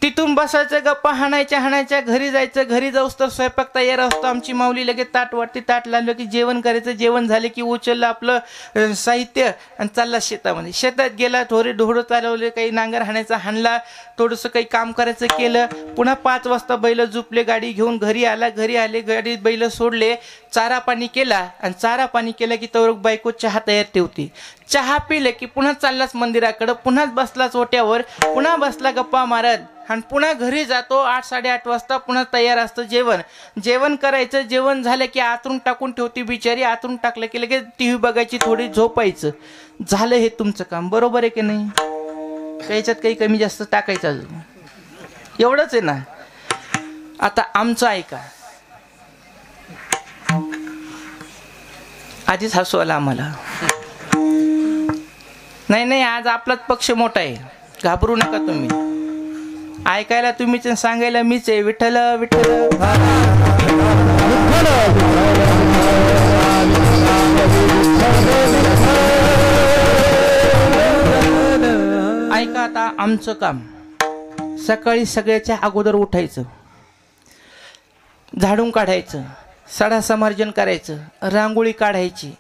तिथून बसायचं, गप्पा हाणायच्या, घरी जायचं, घरी जाऊस तर स्वयंपाक तयार असतो. आमची माऊली लगेच ताट वाटते, ताट लागलं की जेवण करायचं, जेवण झाले की उचललं आपलं साहित्य आणि चालला शेतामध्ये, शेतात गेला, थोडे ढोरं चालवले, काही नांगर हाणायचा हाणला, थोडंसं काही काम करायचं केलं, पुन्हा 5 वाजता बैल झुपले, गाडी घेऊन घरी आला, घरी आले, गाडीत बैल सोडले, चारा पाणी केला, आणि चारा पाणी केलं की तवर बायको चहा तयार ठेवते, चहा पिले की पुन्हा चाललाच मंदिराकडं, पुन्हा बसलाच ओट्यावर, पुन्हा बसला गप्पा मारत, आणि पुन्हा घरी जातो. 8-8:30 वाजता पुन्हा तयार असतं जेवण, जेवण करायचं, जेवण झालं की आतून टाकून ठेवती बिचारी, आतून टाकलं की लगेच टीव्ही बघायची, थोडी झोपायचं. झालं हे तुमचं काम, बरोबर आहे की नाही? त्याच्यात काही कमी जास्त टाकायचं अजून, एवढंच आहे ना. आता आमचं ऐका. आधीच हसू आला आम्हाला. नाही आज आपलाच पक्ष मोठा आहे, घाबरू नका तुम्ही. ऐकायला तुम्हीच, सांगायला मीच आहे. विठ्ठल विठ्ठल. ऐका आता आमचं काम. सकाळी सगळ्याच्या अगोदर उठायचं, झाडून काढायचं, सडा समार्जन करायचं, रांगोळी काढायची,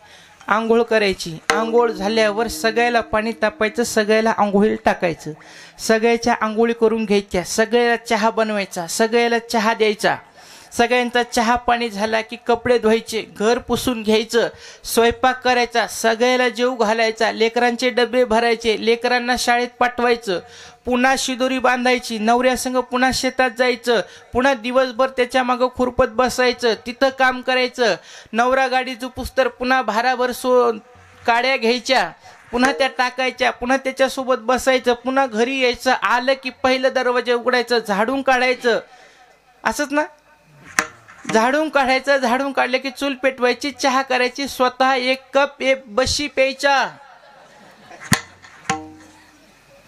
आंघोळ करायची, आंघोळ झाल्यावर सगळ्याला पाणी तापायचं, सगळ्याला आंघोळीला टाकायचं, सगळ्याच्या आंघोळी करून घ्यायच्या, सगळ्याला चहा बनवायचा, सगळ्याला चहा द्यायचा, सगळ्यांचा चहा पाणी झाला की कपडे धुवायचे, घर पुसून घ्यायचं, स्वयंपाक करायचा, सगळ्याला जेवू घालायचा, लेकरांचे डबे भरायचे, लेकरांना शाळेत पाठवायचं, पुन्हा शिदोरी बांधायची, नवऱ्यासंग पुन्हा शेतात जायचं, पुन्हा दिवसभर त्याच्या मागं खुरपत बसायचं, तिथं काम करायचं, नवरा गाडी झुपूस तर पुन्हा भाराभर काड्या घ्यायच्या, पुन्हा त्या टाकायच्या, पुन्हा त्याच्यासोबत बसायचं, पुन्हा घरी यायचं, आलं की पहिलं दरवाजा उघडायचं, झाडून काढायचं. असंच ना, झाडून काढायचं, झाडून काढले की चूल पेटवायची, चहा करायची, स्वतः 1 कप 1 बशी प्यायचा,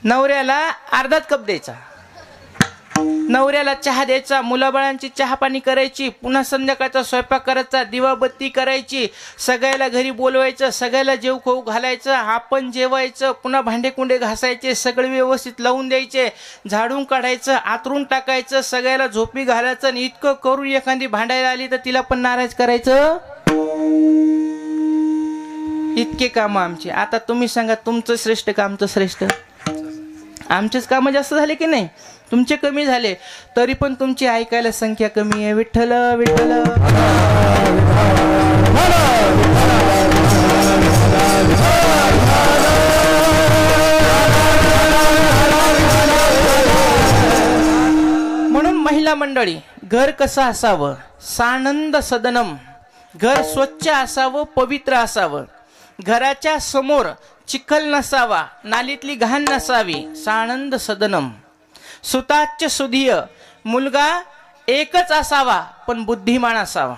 नवऱ्याला अर्धाच कप द्यायचा, नवऱ्याला चहा द्यायचा, मुलाबाळांची चहा पाणी करायची, पुन्हा संध्याकाळचा स्वयंपाक करायचा, दिवाबत्ती करायची, सगळ्याला घरी बोलवायचं, सगळ्याला जेव खाऊ घालायचं, आपण जेवायचं, पुन्हा भांडे कुंडे घासायचे, सगळे व्यवस्थित लावून द्यायचे, झाडून काढायचं, आतरून टाकायचं, सगळ्याला झोपी घालायचं. आणि इतकं करून एखादी भांडायला आली तर तिला पण नाराज करायचं. इतके काम आमचे. आता तुम्ही सांगा, तुमचं श्रेष्ठ का आमचं श्रेष्ठ? आमचेच कामं जास्त झाले की नाही, तुमचे कमी झाले, तरी पण तुमची ऐकायला संख्या कमी आहे. विठ्ठल विठ्ठल. महिला मंडळी, घर कसं असावं? सानंद सदनम. घर स्वच्छ असावं, पवित्र असावं. घराच्या समोर चिखल नसावा, नालीतली घाण नसावी. सानंद सदनम. सुताच्य सुधीय. मुलगा एकच असावा पण बुद्धिमान असावा.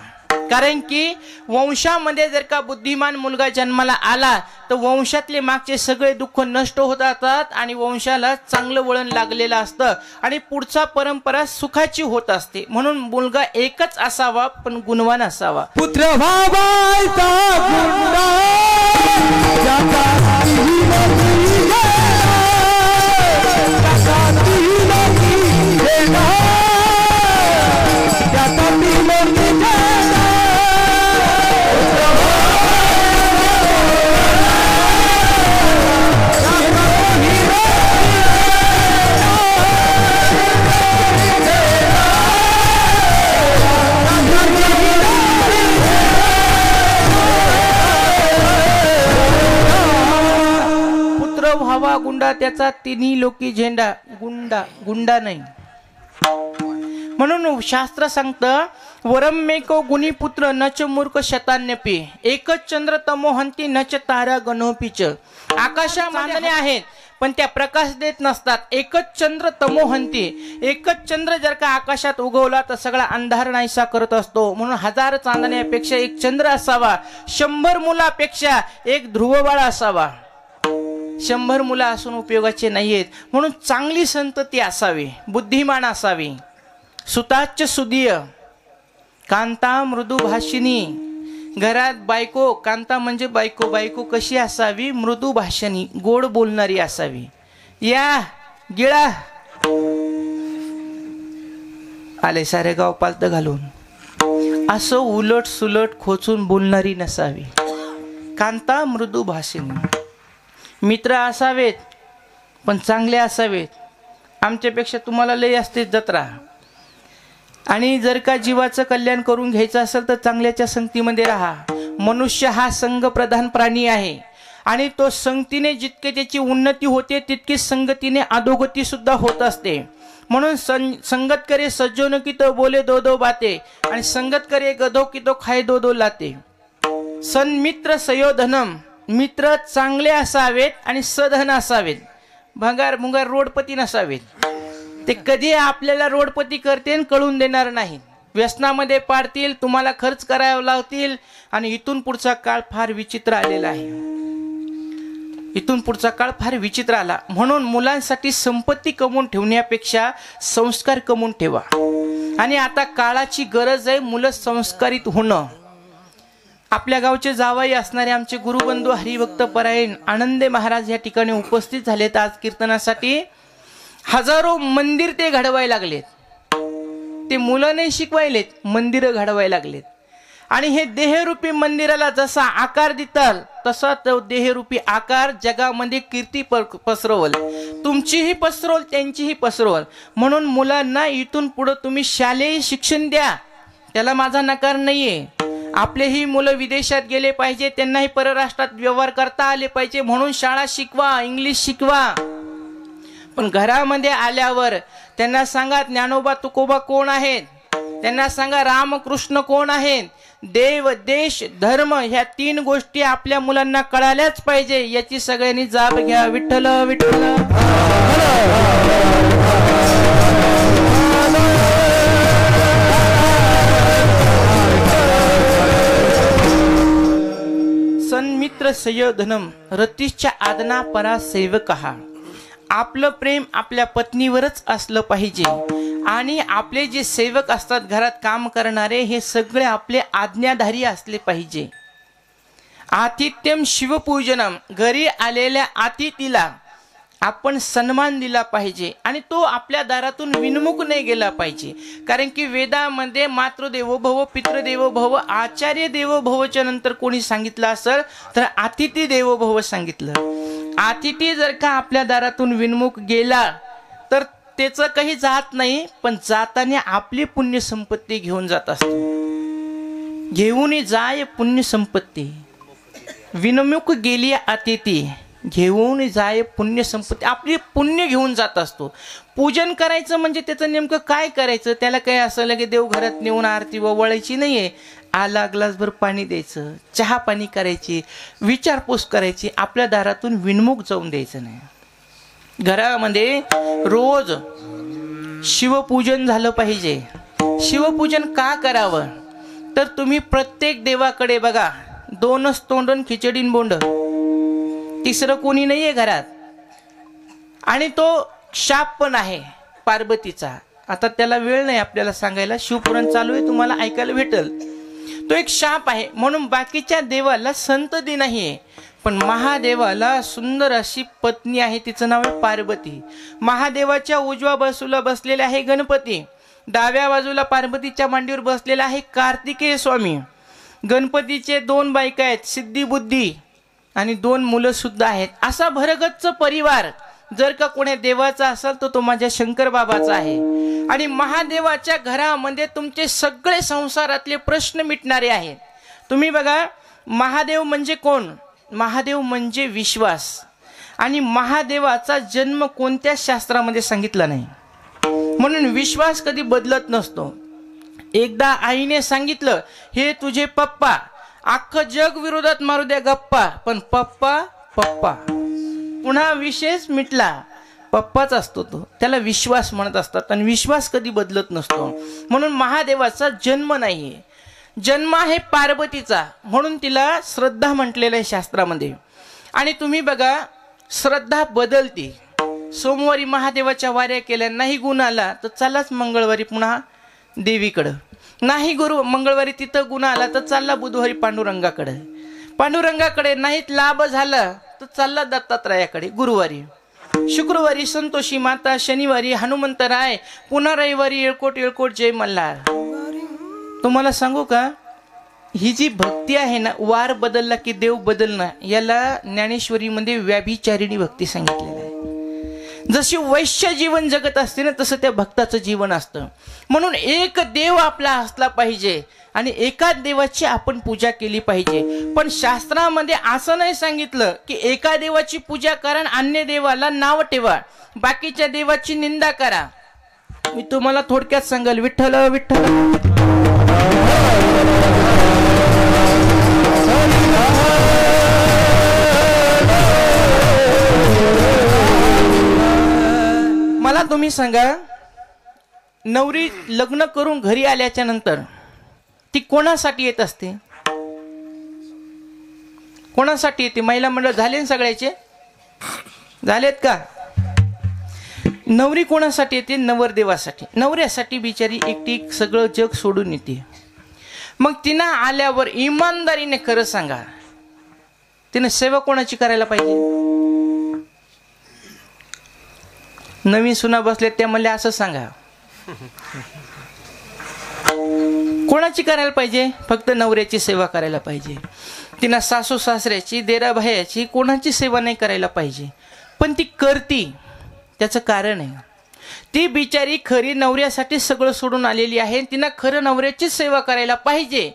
कारण की वंशामध्ये जर का बुद्धिमान मुलगा जन्माला आला तर वंशातले मागचे सगळे दुःख नष्ट होत जातात आणि वंशाला चांगलं वळण लागलेलं असतं आणि पुढचा परंपरा सुखाची होत असते. म्हणून मुलगा एकच असावा पण गुणवान असावा. पुत्र भावायचा गुंडा भावा गुंडा त्याचा तिन्ही लोकी झेंडा. गुंडा नाही. म्हणून शास्त्र सांगतं वरमेको गुणी पुत्र नच मूर्ख शतान्यपी. एकच चंद्र तमोहंती नच तारा गणोपीच. आकाशा मांडणे आहेत पण त्या प्रकाश देत नसतात. एकच चंद्र तमोहंती. एकच चंद्र जर का आकाशात उगवला तर सगळा अंधार नाहीसा करत असतो. म्हणून 1000 चांदण्यापेक्षा एक चंद्र असावा. 100 मुलापेक्षा एक ध्रुवबाळ असावा. 100 मुलं असून उपयोगाचे नाहीयेत. म्हणून चांगली संतती असावी, बुद्धिमान असावी. सुताच्य सुधीय. कांता मृदू भाषिणी. घरात बायको, कांता म्हणजे बायको. बायको कशी असावी? मृदू भाषिणी, गोड बोलणारी असावी. या गिळा आले सारे गाव पालत घालून असं उलट सुलट खोचून बोलणारी नसावी. कांता मृदू भाषिणी. मित्र असावेत पण चांगले असावेत. आमच्यापेक्षा तुम्हाला लय असते जत्रा. आणि जर का जीवाचं कल्याण करून घ्यायचं असेल तर चांगल्याच्या संगतीमध्ये राहा. मनुष्य हा संघ प्रधान प्राणी आहे आणि तो संगतीने जितके त्याची उन्नती होते तितकी संगतीने अधोगती सुद्धा होत असते. म्हणून संगत करे सज्जन की तो बोले दो दो बाते आणि संगत करे गधो की तो खाय दो दो लाते. सन्मित्र सयोधनम. मित्र चांगले असावेत आणि सधन असावेत. भंगार मुंगार रोडपती नसावेत. ते कधी आपल्याला रोडपती करतील कळून देणार नाही. व्यसनामध्ये पाडतील, तुम्हाला खर्च करायला लावतील आणि इथून पुढचा काळ फार विचित्र आलेला आहे. इथून पुढचा काळ फार विचित्र आला. म्हणून मुलांसाठी संपत्ती कमवून ठेवण्यापेक्षा संस्कार कमवून ठेवा. आणि आता काळाची गरज आहे मुलं संस्कारित होणं. आपल्या गावचे जावाई असणारे आमचे गुरुबंधू हरिभक्त परायण आनंदे महाराज या ठिकाणी उपस्थित झालेत आज कीर्तनासाठी. हजारो मंदिर ते घडवायला लागलेत. ते मुलं नाही शिकवायलेत, मंदिरं घडवायला लागलेत. आणि हे देहरूपी मंदिराला जसा आकार देताल तसा तो देहरूपी आकार जगामध्ये कीर्ती पसरवल. तुमचीही पसरवल, त्यांचीही पसरवल. म्हणून मुलांना इथून पुढे तुम्ही शालेय शिक्षण द्या, त्याला माझा नकार नाहीये. आपलेही मुलं विदेशात गेले पाहिजे, त्यांनाही परराष्ट्रात व्यवहार करता आले पाहिजे. म्हणून शाळा शिकवा, इंग्लिश शिकवा. पण घरामध्ये आल्यावर त्यांना सांगा ज्ञानोबा तुकोबा कोण आहेत, त्यांना सांगा रामकृष्ण कोण आहेत. देव देश धर्म ह्या 3 गोष्टी आपल्या मुलांना कळाल्याच पाहिजे. याची सगळ्यांनी जाब घ्या. विठ्ठल विठ्ठल. सन्मित्र सयोधनम. रतीच्या आदना परा सेवकहा. आपलं प्रेम आपल्या पत्नीवरच असलं पाहिजे. आणि आपले जे सेवक असतात घरात काम करणारे हे सगळे आपले आज्ञाधारी असले पाहिजे. आतिथ्यम शिवपूजनम. घरी आलेल्या अतिथीला आपण सन्मान दिला पाहिजे आणि तो आपल्या दारातून विनमुख नाही गेला पाहिजे. कारण की वेदामध्ये मातृदेवो भव, पितृदेवो भव, आचार्य देवो भवच्या नंतर कोणी सांगितलं असेल तर अतिथी देवो भव सांगितलं. अतिथी जर का आपल्या दारातून विनमुख गेला तर त्याचं काही जात नाही, पण जाताना आपली पुण्य संपत्ती घेऊन जात असते. घेऊन जाय पुण्य संपत्ती. विनमुख गेली अतिथी, घेऊन जाय पुण्य संपत्ती, आपली पुण्य घेऊन जात असतो. पूजन करायचं म्हणजे त्याचं नेमकं काय करायचं, त्याला काही असं की देवघरात नेऊन आरती वळायची नाहीये. आला ग्लासभर पाणी द्यायचं, चहा पाणी करायची, विचारपूस करायची, आपल्या दारातून विनमुख जाऊन द्यायचं नाही. घरामध्ये रोज शिवपूजन झालं पाहिजे. शिवपूजन का करावं तर तुम्ही प्रत्येक देवाकडे बघा, 2च तोंडन खिचडीन बोंड, तिसरं कोणी नाहीये घरात. आणि तो शाप पण आहे पार्वतीचा. आता त्याला वेळ नाही आपल्याला सांगायला, शिवपुराण चालू आहे, तुम्हाला ऐकायला भेटल. तो एक शाप आहे. म्हणून बाकीच्या देवाला संतती नाहीये, पण महादेवाला सुंदर अशी पत्नी आहे, तिचं नाव आहे पार्वती. महादेवाच्या उजव्या बाजूला बसलेला आहे गणपती, डाव्या बाजूला पार्वतीच्या मांडीवर बसलेला आहे कार्तिकेय स्वामी. गणपतीचे 2 बायका आहेत, सिद्धी बुद्धी, आणि 2 मुलं सुद्धा आहेत. असा भरगच्च परिवार जर का कोणी देवाचा असेल तर तो माझ्या शंकर बाबाचा आहे. आणि महादेवाच्या घरामध्ये तुमचे सगळे संसारातले प्रश्न मिटणारे आहेत. तुम्ही बघा, महादेव म्हणजे कोण? महादेव म्हणजे विश्वास. आणि महादेवाचा जन्म कोणत्याच शास्त्रामध्ये सांगितला नाही, म्हणून विश्वास कधी बदलत नसतो. एकदा आईने सांगितलं, हे तुझे पप्पा, अख्खं जग विरोधात मारू द्या गप्पा, पण पप्पा पप्पा. पुन्हा विशेष मिटला, पप्पाच असतो तो, त्याला विश्वास म्हणत असतात. आणि विश्वास कधी बदलत नसतो. म्हणून महादेवाचा जन्म नाहीये, जन्म आहे पार्वतीचा, म्हणून तिला श्रद्धा म्हटलेलं आहे शास्त्रामध्ये. आणि तुम्ही बघा, श्रद्धा बदलती. सोमवारी महादेवाच्या वाऱ्या केल्या, नाही गुण आला तर चलाच मंगळवारी पुन्हा देवीकडं, नाही मंगळवारी तिथं गुण आला तर चालला बुधवारी पांडुरंगाकडे, पांडुरंगाकडे नाहीत लाभ झाला तर चालला दत्तात्रयाकडे गुरुवारी, शुक्रवारी संतोषी माता, शनिवारी हनुमंतराय, पुन्हा रविवारी येळकोट येळकोट जय मल्हार. तुम्हाला सांगू का, ही जी भक्ती आहे ना, वार बदलला की देव बदलणं, याला ज्ञानेश्वरीमध्ये व्याभिचारिणी भक्ती सांगितलेलं आहे. जशी वैश्य जीवन जगत असते ना, तसं त्या भक्ताचं जीवन असतं. म्हणून एक देव आपला असला पाहिजे आणि एकाच देवाची आपण पूजा केली पाहिजे. पण शास्त्रामध्ये असं नाही सांगितलं की एका देवाची पूजा करा आणि अन्य देवाला नाव ठेवा, बाकीच्या देवाची निंदा करा. मी तुम्हाला थोडक्यात सांगाल, विठ्ठल विठ्ठल मला तुम्ही सांगा, नवरी लग्न करून घरी आल्याच्या नंतर ती कोणासाठी येत असते? कोणासाठी येते? महिला मंडळ झाले सगळ्याचे? झालेत का? नवरी कोणासाठी येते? नवरदेवासाठी. नवऱ्यासाठी बिचारी एकटी सगळं जग सोडून येते. मग तिनं आल्यावर इमानदारीने खरं सांगा, तिनं सेवा कोणाची करायला पाहिजे? नवीन सुना बसले त्या म्हणले असं सांगा, कोणाची करायला पाहिजे? फक्त नवऱ्याची सेवा करायला पाहिजे. तिनं सासू सासऱ्याची, देरा भायाची, कोणाची सेवा नाही करायला पाहिजे. पण ती करती, त्याचं कारण आहे, ती बिचारी खरी नवऱ्यासाठी सगळं सोडून आलेली आहे, तिनं खरं नवऱ्याची सेवा करायला पाहिजे.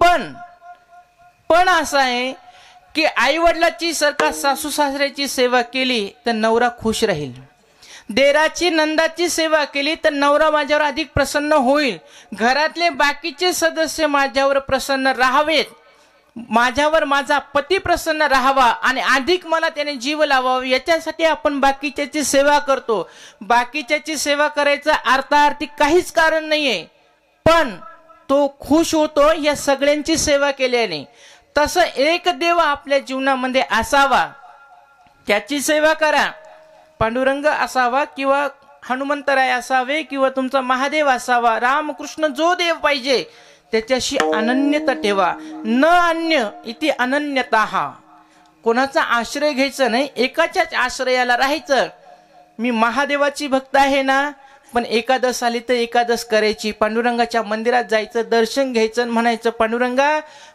पण असं आहे की आई वडिलाची सरकार सासू सासऱ्याची सेवा केली तर नवरा खुश राहील, देराची नंदाची सेवा केली तर नवरा माझ्यावर अधिक प्रसन्न होईल, घरातले बाकीचे सदस्य माझ्यावर प्रसन्न राहावेत, माझ्यावर माझा पती प्रसन्न राहावा आणि अधिक मला त्याने जीव लावावा, याच्यासाठी आपण बाकीच्याची सेवा करतो. बाकीच्याची सेवा करायचा अर्थार्थी काहीच कारण नाहीये, पण तो खुश होतो या सगळ्यांची सेवा केल्याने. तसं एक देव आपल्या जीवनामध्ये असावा, त्याची सेवा करा. पांडुरंग असावा किंवा हनुमंतराय असावे किंवा तुमचा महादेव असावा, रामकृष्ण जो देव पाहिजे त्याच्याशी अनन्यता ठेवा. न अन्य इति अनन्यता. कोणाचा आश्रय घ्यायचा नाही, एकाच्याच आश्रयाला राहायचं. मी महादेवाची भक्त आहे ना, पण एकादश आली तर एकादश करायची, पांडुरंगाच्या मंदिरात जायचं, दर्शन घ्यायचं, म्हणायचं पांडुरंगा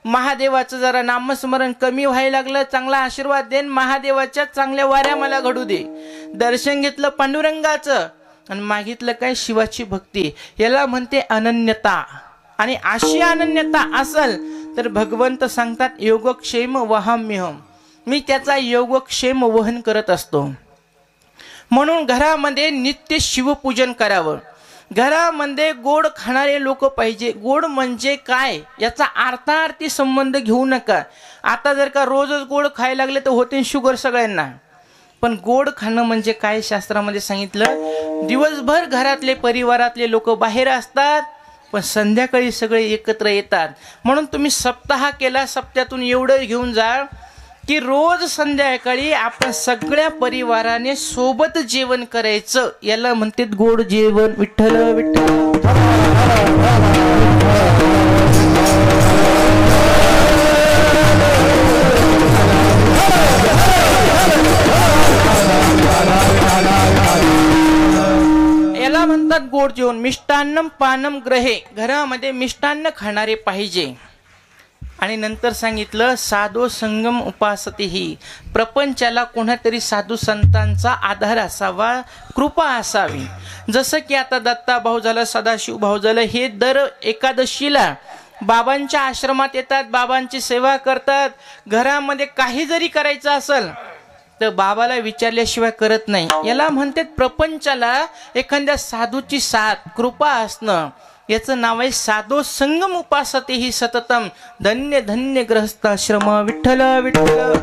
महादेवाचं जरा नामस्मरण कमी व्हायला लागलं, चांगला आशीर्वाद देन, महादेवाच्या चांगल्या वाऱ्या मला घडू दे. दर्शन घेतलं पांडुरंगाचं आणि मागितलं काय? शिवाची भक्ती. याला म्हणते अनन्यता. आणि अशी अनन्यता असेल तर भगवंत सांगतात योगक्षेम वहाम्यहम, मी त्याचा योगक्षेम वहन करत असतो. म्हणून घरामध्ये नित्य शिवपूजन करावं. घरामध्ये गोड खाणारे लोक पाहिजे. गोड म्हणजे काय याचा अर्थार्थी संबंध घेऊ नका. आता जर का रोजच गोड खायला लागले तर होते शुगर सगळ्यांना. पण गोड खाणं म्हणजे काय शास्त्रामध्ये सांगितलं. दिवसभर घरातले परिवारातले लोक बाहेर असतात पण संध्याकाळी सगळे एकत्र येतात. म्हणून तुम्ही सप्ताह केला, सप्त्यातून एवढं घेऊन जा की रोज संध्याकाळी आपण सगळ्या परिवाराने सोबत जेवण करायचं. याला म्हणतात गोड जेवण. विठ्ठल विठ्ठल. याला म्हणतात गोड जेवण. मिष्टान्नम पानम ग्रहे. घरामध्ये मिष्टान्न खाणारे पाहिजे. आणि नंतर सांगितलं साधो संगम उपासतेही. प्रपंचाला कोणातरी साधू संतांचा आधार असावा, कृपा असावी. जसं की आता दत्ता भाऊ झालं, सदाशिव भाऊ झालं, हे दर एकादशीला बाबांच्या आश्रमात येतात, बाबांची सेवा करतात. घरामध्ये काही जरी करायचं असेल तर बाबाला विचारल्याशिवाय करत नाही. याला म्हणतात प्रपंचाला एखाद्या साधूची साथ, कृपा असणं. याचं नाव आहे साधो संगम उपासते ही सततम. धन्य धन्य ग्रहस्थाश्रम. विठ्ठल विठ्ठल.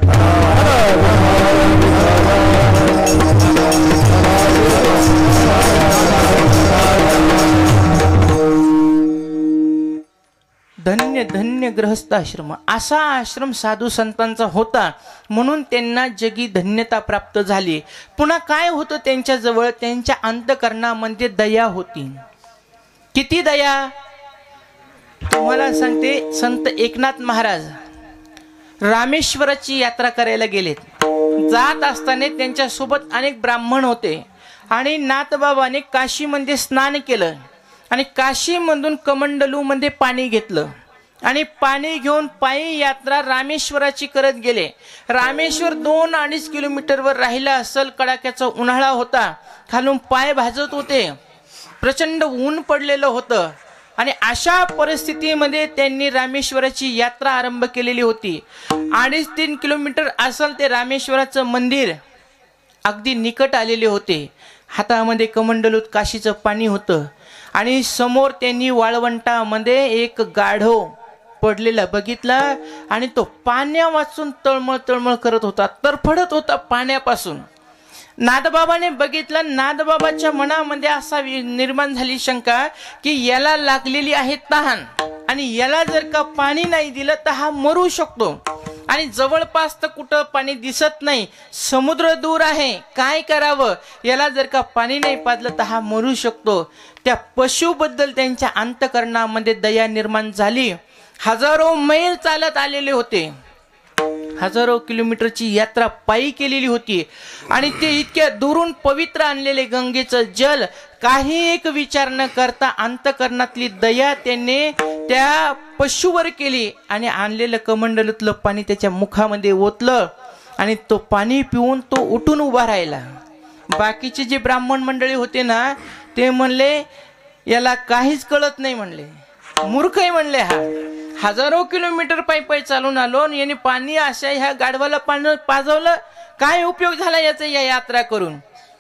धन्य धन्य ग्रहस्थाश्रम. असा आश्रम साधू संतांचा होता म्हणून त्यांना जगी धन्यता प्राप्त झाली. पुन्हा काय होतं त्यांच्या जवळ, त्यांच्या अंतःकरणामध्ये दया होती. किती दया तुम्हाला सांगते. संत एकनाथ महाराज रामेश्वराची यात्रा करायला गेलेत. जात असताना त्यांच्या सोबत अनेक ब्राह्मण होते आणि नाथबाबाने काशीमध्ये स्नान केलं आणि काशीमधून कमंडलू मध्ये पाणी घेतलं आणि पाणी घेऊन पायी यात्रा रामेश्वराची करत गेले. रामेश्वर 2-2.5 किलोमीटरवर राहिला असेल. कडाक्याचा उन्हाळा होता, खालून पाय भाजत होते, प्रचंड ऊन पडलेलं होतं आणि अशा परिस्थितीमध्ये त्यांनी रामेश्वराची यात्रा आरंभ केलेली होती. 2.5-3 किलोमीटर असेल ते रामेश्वराचं मंदिर. अगदी निकट आलेले होते. हातामध्ये कमंडलूत काशीचं पाणी होतं आणि समोर त्यांनी वाळवंटामध्ये एक गाढव पडलेला बघितला आणि तो पाण्या वाचून तळमळ तळमळ करत होता, तरफडत होता पाण्यापासून. नाथबाबाने बघितलं. नाथबाबाच्या मनामध्ये असा निर्माण झाली शंका की याला लागलेली आहे तहान आणि याला जर का पाणी नाही दिलं तर हा मरू शकतो. आणि जवळपास तर कुठं पाणी दिसत नाही, समुद्र दूर आहे, काय करावं. याला जर का पाणी नाही पाजलं तर हा मरू शकतो. त्या पशुबद्दल त्यांच्या अंतःकरणामध्ये दया निर्माण झाली. हजारो मैल चालत आलेले होते. हजारो किलोमीटरची यात्रा पायी केलेली होती आणि ते इतक्या दुरून पवित्र आणलेले गंगेचं जल काही एक विचार न करता अंतःकरणातली दया त्यांनी त्या पशुवर केली आणि आणलेलं कमंडलूतलं पाणी त्याच्या मुखामध्ये ओतलं आणि तो पाणी पिऊन तो उठून उभा राहिला. बाकीचे जे ब्राह्मण मंडळी होते ना ते म्हणले याला काहीच कळत नाही, म्हणले मूर्ख आहे म्हणले. हा हजारो किलोमीटर पायी पायी चालून आलो आणि याने पाणी अशा ह्या गाढवाला पाणी पाजवलं, काय उपयोग झाला याचा या यात्रा करून.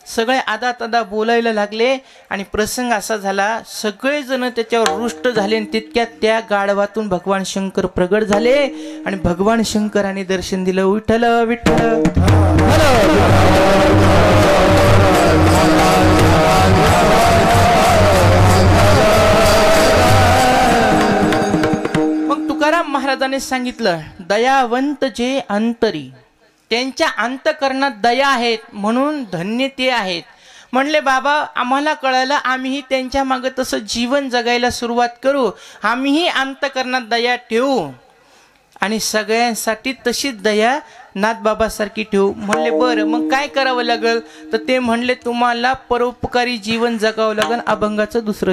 सगळे आदा तदा बोलायला लागले आणि प्रसंग असा झाला, सगळेजण त्याच्यावर रुष्ट झाले आणि तितक्यात त्या गाढवातून भगवान शंकर प्रगट झाले आणि भगवान शंकराने दर्शन दिलं. विठ्ठल विठ्ठल. मग तुकाराम महाराजांनी सांगितलं दयावंत जे अंतरी. त्यांच्या अंतःकरणात दया आहेत म्हणून धन्य ते आहेत. म्हणले बाबा आम्हाला कळालं, आम्हीही त्यांच्या मागे तसं जीवन जगायला सुरुवात करू, आम्हीही अंतःकरणात दया ठेवू आणि सगळ्यांसाठी तशीच दया नाथबाबासारखी ठेवू. म्हणले बरं मग काय करावं लागेल, तर ते म्हणले तुम्हाला परोपकारी जीवन जगावं लागेल. अभंगाचं दुसरं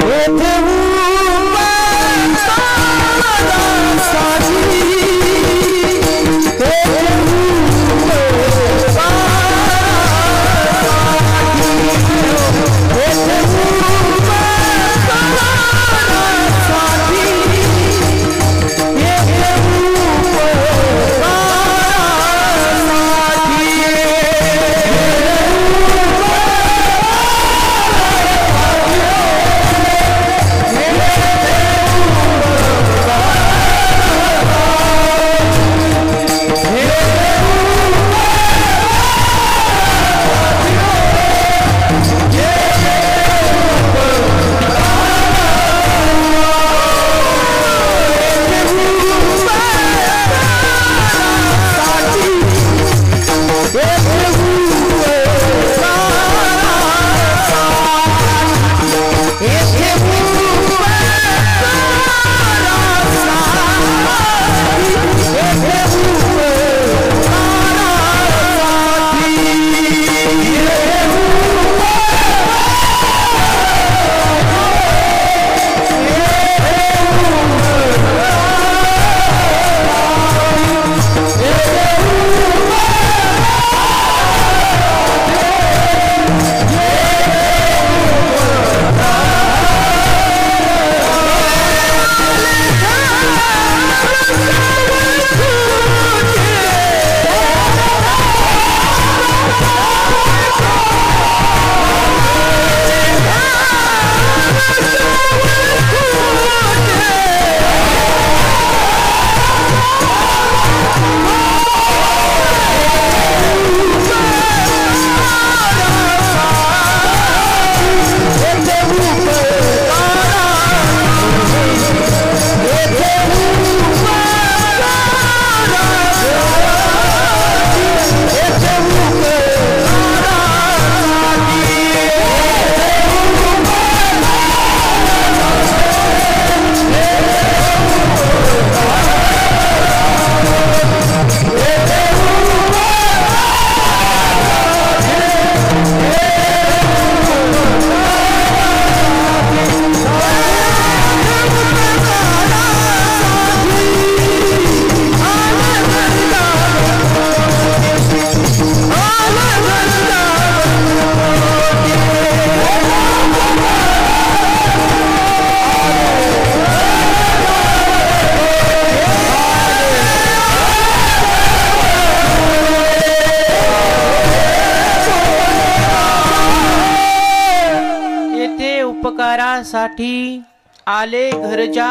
उपकारासाठी आले घरच्या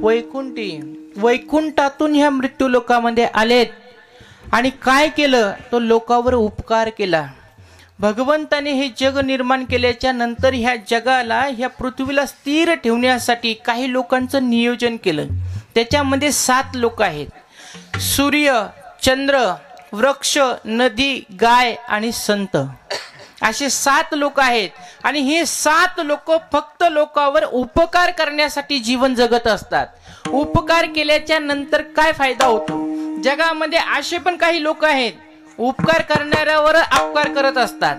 वैकुंठी. वैकुंठातून ह्या मृत्यू लोकामध्ये आलेत आणि काय केलं, तो लोकावर उपकार केला. भगवंताने हे जग निर्माण केल्याच्या नंतर ह्या जगाला, ह्या पृथ्वीला स्थिर ठेवण्यासाठी काही लोकांचं नियोजन केलं. त्याच्यामध्ये 7 लोक आहेत. सूर्य, चंद्र, वृक्ष, नदी, गाय आणि संत, असे 7 लोक आहेत. आणि हे 7 लोक फक्त लोकांवर उपकार करण्यासाठी जीवन जगत असतात. उपकार केल्याच्या नंतर काय फायदा होतो? जगामध्ये असे पण काही लोक आहेत, उपकार करणाऱ्यावर अपकार करत असतात.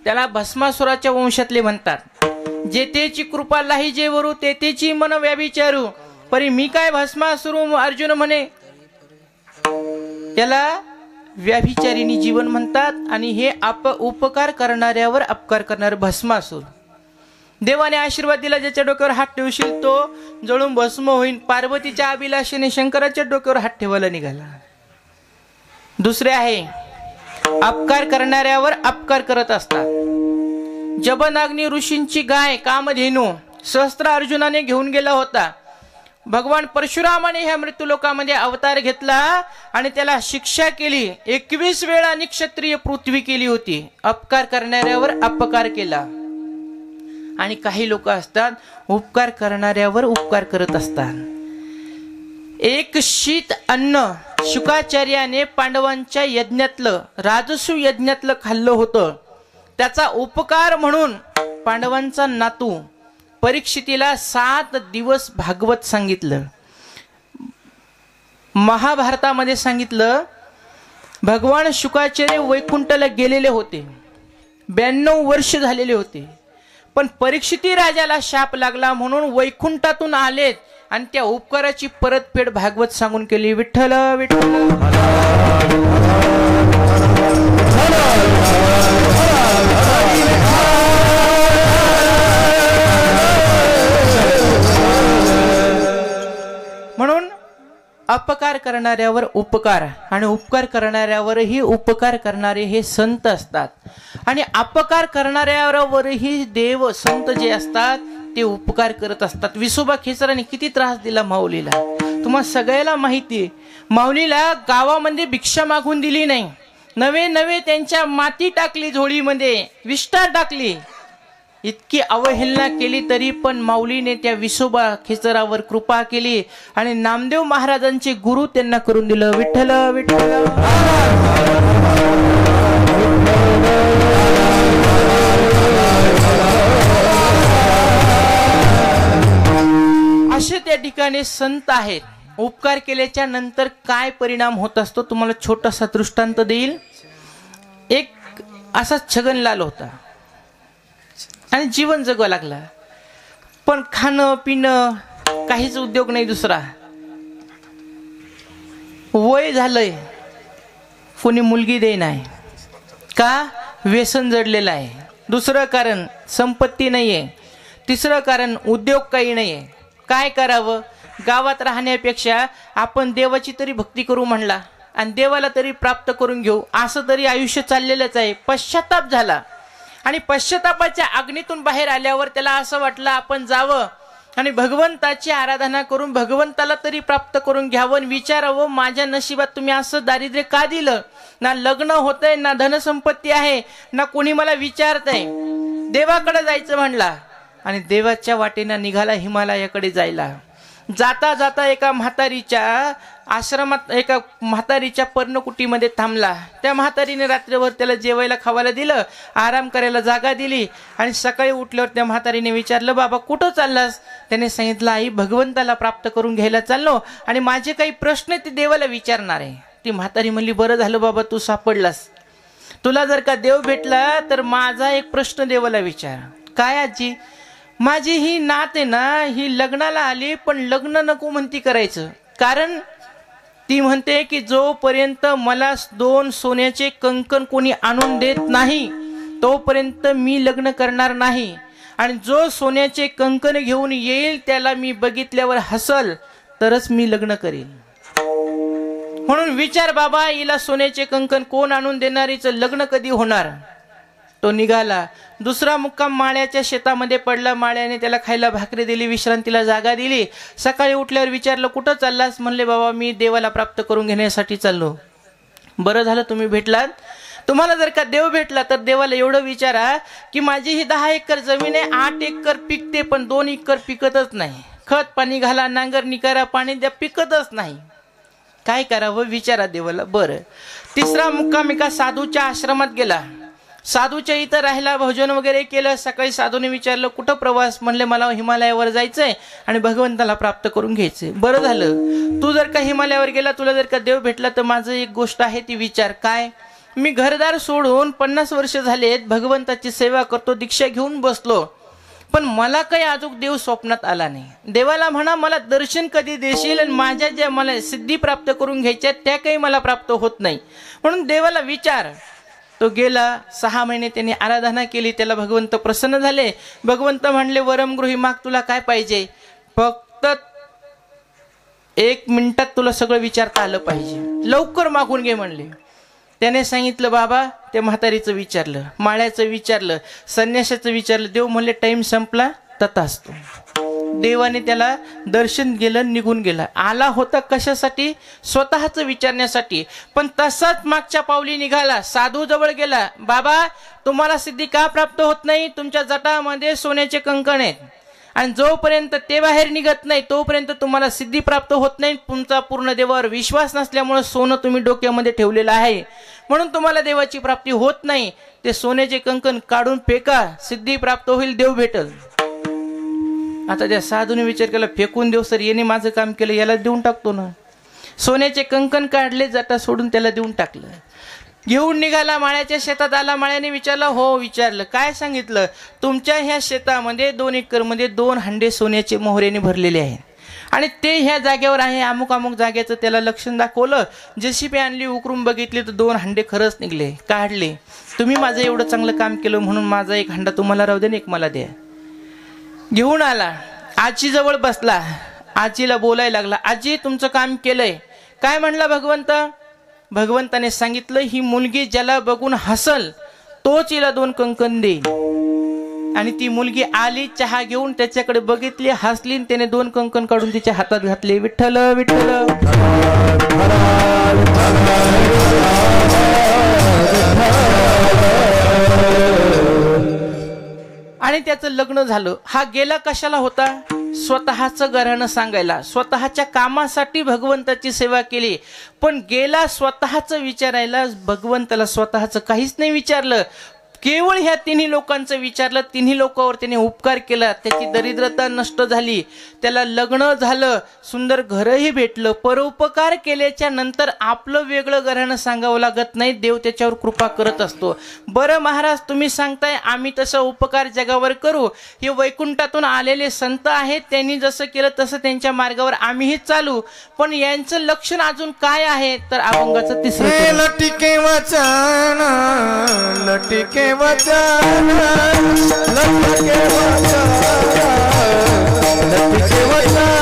त्याला भस्मासुराच्या वंशातले म्हणतात. जेतेची कृपा लाही जेवरू, तेतेची मन व्याभिचारू, परी मी काय भस्मासुरू अर्जुन म्हणे. त्याला व्याभिचारिणी जीवन म्हणतात. आणि हे उपकार करणाऱ्यावर अपकार करणारे भस्मासूर. देवाने आशीर्वाद दिला, ज्याच्या डोक्यावर हात ठेवशील तो जळून भस्म होईल. पार्वतीच्या अभिलाषेने शंकराच्या डोक्यावर हात ठेवायला निघाला. दुसरे आहे, अपकार करणाऱ्यावर अपकार करत असतात. जबनाग्नी ऋषींची गाय कामधेनू सहस्त्र अर्जुनाने घेऊन गेला होता. भगवान परशुरामाने ह्या मृत्यूलोकामध्ये अवतार घेतला आणि त्याला शिक्षा केली. 21 वेळा निक्षत्रिय पृथ्वी केली होती. अपकार करणाऱ्यावर अपकार केला. आणि काही लोक असतात, उपकार करणाऱ्यावर उपकार करत असतात. एक शीत अन्न शुकाचार्याने पांडवांच्या यज्ञातलं, राजसू यज्ञातलं खाल्लं होतं. त्याचा उपकार म्हणून पांडवांचा नातू परीक्षितीला 7 दिवस भागवत सांगितलं. महाभारतामध्ये सांगितलं, भगवान शुकाचार्य वैकुंठाला गेलेले होते. 92 वर्ष झालेले होते. पण परीक्षिती राजाला शाप लागला म्हणून वैकुंठातून आलेत आणि त्या उपकाराची परतफेड भागवत सांगून केली. विठ्ठल विठ्ठल. म्हणून अपकार करणाऱ्यावर उपकार आणि उपकार करणाऱ्यावरही उपकार करणारे हे संत असतात. आणि अपकार करणाऱ्यावरही देव संत जे असतात ते उपकार करत असतात. विसोबा खेचराने किती त्रास दिला माऊलीला, तुम्हाला सगळ्याला माहिती आहे. माऊलीला गावामध्ये भिक्षा मागून दिली नाही. नवे त्यांच्या माती टाकली, झोळीमध्ये विष्ठा टाकली. इतकी अवहेलना केली तरी पण माऊलीने त्या विसोबा खेचरावर कृपा केली आणि नामदेव महाराजांचे गुरु त्यांना करून दिलं. विठ्ठल विठ्ठल. असे त्या ठिकाणी संत आहेत. उपकार केल्याच्या नंतर काय परिणाम होत असतो तुम्हाला छोटासा दृष्टांत देईल. एक असा छगनलाल होता आणि जीवन जगवा लागला. पण खाणं पिणं काहीच उद्योग नाही दुसरा. वय झालंय, कोणी मुलगी दे नाही का, व्यसन जडलेलं आहे. दुसरं कारण संपत्ती नाहीये. तिसरं कारण उद्योग काही नाहीये. काय करावं? गावात राहण्यापेक्षा आपण देवाची तरी भक्ती करू म्हणला आणि देवाला तरी प्राप्त करून घेऊ, असं तरी आयुष्य चाललेलंच आहे. पश्चाताप झाला आणि पश्चातापाच्या अग्नीतून बाहेर आल्यावर त्याला असं वाटलं आपण जावं आणि भगवंताची आराधना करून भगवंताला तरी प्राप्त करून घ्यावं. विचारावं, माझ्या नशिबात तुम्ही असं दारिद्र्य का दिलं? ना लग्न होतंय, ना धनसंपत्ती आहे, ना कोणी मला विचारतंय. देवाकडे जायचं म्हणला आणि देवाच्या वाटेनं निघाला हिमालयाकडे जायला. जाता जाता एका म्हातारीच्या आश्रमात, एका म्हातारीच्या पर्णकुटीमध्ये थांबला. त्या म्हातारीने रात्रभर त्याला जेवायला खावायला दिलं, आराम करायला जागा दिली आणि सकाळी उठल्यावर त्या म्हातारीने विचारलं, बाबा कुठं चाललास? त्याने सांगितलं, आई भगवंताला प्राप्त करून घ्यायला चाललो आणि माझे काही प्रश्न ते देवाला विचारणार आहे. ती म्हातारी म्हणली, बरं झालं बाबा तू सापडलास. तुला जर का देव भेटला तर माझा एक प्रश्न देवाला विचार. काय आजी? माझी ही नात आहे ना, ही लग्नाला आली पण लग्न नको म्हणती करायचं. कारण ती म्हणते की जोपर्यंत मला 2 सोन्याचे कंकण कोणी आणून देत नाही तोपर्यंत मी लग्न करणार नाही. आणि जो सोन्याचे कंकण घेऊन येईल त्याला मी बघितल्यावर हसल तरच मी लग्न करेल. म्हणून विचार बाबा, हिला सोन्याचे कंकण कोण आणून देणार, हिचं लग्न कधी होणार? तो निघाला. दुसरा मुक्काम माळ्याच्या शेतामध्ये पडला. माळ्याने त्याला खायला भाकरी दिली, विश्रांतीला जागा दिली. सकाळी उठल्यावर विचारलं, कुठं चाललास? म्हणले, बाबा मी देवाला प्राप्त करून घेण्यासाठी चाललो. बरं झालं तुम्ही भेटलात. तुम्हाला जर का देव भेटला तर देवाला एवढं विचारा की माझी ही 10 एकर जमीन आहे, 8 एकर पिकते पण 2 एकर पिकतच नाही. खत पाणी घाला, नांगरणी करा, पाणी द्या, पिकतच नाही. काय करावं विचारा देवाला. बरं. तिसरा मुक्काम एका साधूच्या आश्रमात गेला. साधूच्या इथं राहिला, भोजन वगैरे केलं. सकाळी साधूने विचारलं, कुठं प्रवास? म्हणले, मला हिमालयावर जायचंय आणि भगवंताला प्राप्त करून घ्यायचंय. बरं झालं, तू जर का हिमालयावर गेला, तुला जर का देव भेटला तर माझं एक गोष्ट आहे ती विचार. काय? मी घरदार सोडून 50 वर्ष झालेत, भगवंताची सेवा करतो, दीक्षा घेऊन बसलो, पण मला काही अजून देव स्वप्नात आला नाही. देवाला म्हणा, मला दर्शन कधी देशील? आणि माझ्या ज्या मला सिद्धी प्राप्त करून घ्यायच्या त्या काही मला प्राप्त होत नाही, म्हणून देवाला विचार. तो गेला. 6 महिने त्यांनी आराधना केली. त्याला भगवंत प्रसन्न झाले. भगवंत म्हणले, वरम गृही माग, तुला काय पाहिजे? फक्त 1 मिनिटात तुला सगळं विचारता आलं पाहिजे, लवकर मागून घे म्हणले. त्याने सांगितलं, बाबा त्या म्हातारीचं विचारलं, माळ्याचं विचारलं, संन्यासाचं विचारलं. देव म्हणले, टाइम संपला, तथास्तु. देवाने त्याला दर्शन गेलं, निघून गेला. आला होता कशासाठी? स्वतःच विचारण्यासाठी. पण तसाच मागच्या पावली निघाला, साधू जवळ गेला. बाबा तुम्हाला सिद्धी का प्राप्त होत नाही? तुमच्या जटामध्ये सोन्याचे कंकण आहेत आणि जोपर्यंत ते बाहेर निघत नाही तोपर्यंत तुम्हाला सिद्धी प्राप्त होत नाही. तुमचा पूर्ण देवावर विश्वास नसल्यामुळे सोनं तुम्ही डोक्यामध्ये ठेवलेलं आहे, म्हणून तुम्हाला देवाची प्राप्ती होत नाही. ते सोन्याचे कंकण काढून फेका, सिद्धी प्राप्त होईल, देव भेटल. आता त्या साधूने विचार केला, फेकून देऊ सर, याने माझं काम केलं, याला देऊन टाकतो ना. सोन्याचे कंकण काढले, जटा सोडून त्याला देऊन टाकलं. घेऊन निघाला, माळ्याच्या शेतात आला. माळ्याने विचारलं, हो विचारलं. काय सांगितलं? तुमच्या ह्या शेतामध्ये 2 एकरमध्ये 2 हंडे सोन्याचे मोहरेने भरलेले आहेत आणि ते ह्या जागेवर आहे, अमुक अमुक जागेचं. त्याला लक्षण दाखवलं. जेसीबी आणली, उकरून बघितली तर 2 हंडे खरंच निघले, काढले. तुम्ही माझं एवढं चांगलं काम केलं म्हणून माझा 1 हंडा तुम्हाला राहू दे आणि 1 मला द्या. घेऊन आला, आजी जवळ बसला. आजीला बोलायला लागला, आजी तुमचं काम केलंय. काय म्हणला भगवंत? भगवंताने सांगितलं, ही मुलगी ज्याला बघून हसल तोच हिला 2 कंकण देईल. आणि ती मुलगी आली, चहा घेऊन त्याच्याकडे बघितली, हसली, त्याने 2 कंकण काढून तिच्या हातात घातले. विठ्ठल विठ्ठल. आणि त्याचं लग्न झालं. हा गेला कशाला होता? स्वतःचं घराणं सांगायला, स्वतःच्या कामासाठी भगवंताची सेवा केली. पण गेला स्वतःचं विचारायला, भगवंताला स्वतःचं काहीच नाही विचारलं. केवळ ह्या 3 लोकांचं विचारलं. 3 लोकांवर त्याने उपकार केला. त्याची दरिद्रता नष्ट झाली, त्याला लग्न झालं, सुंदर घरही भेटलं. परोपकार केल्याच्या नंतर आपलं वेगळं घराणं सांगावं लागत नाही, देव त्याच्यावर कृपा करत असतो. बरं महाराज, तुम्ही सांगताय आम्ही तसा उपकार जगावर करू. हे वैकुंठातून आलेले संत आहेत, त्यांनी जसं केलं तसं त्यांच्या मार्गावर आम्हीही चालू. पण यांचं लक्षण अजून काय आहे? तर अभंगाचं 3रं लटिके वचन, लटिके वचन, लटिके वचन, लटिके वचन.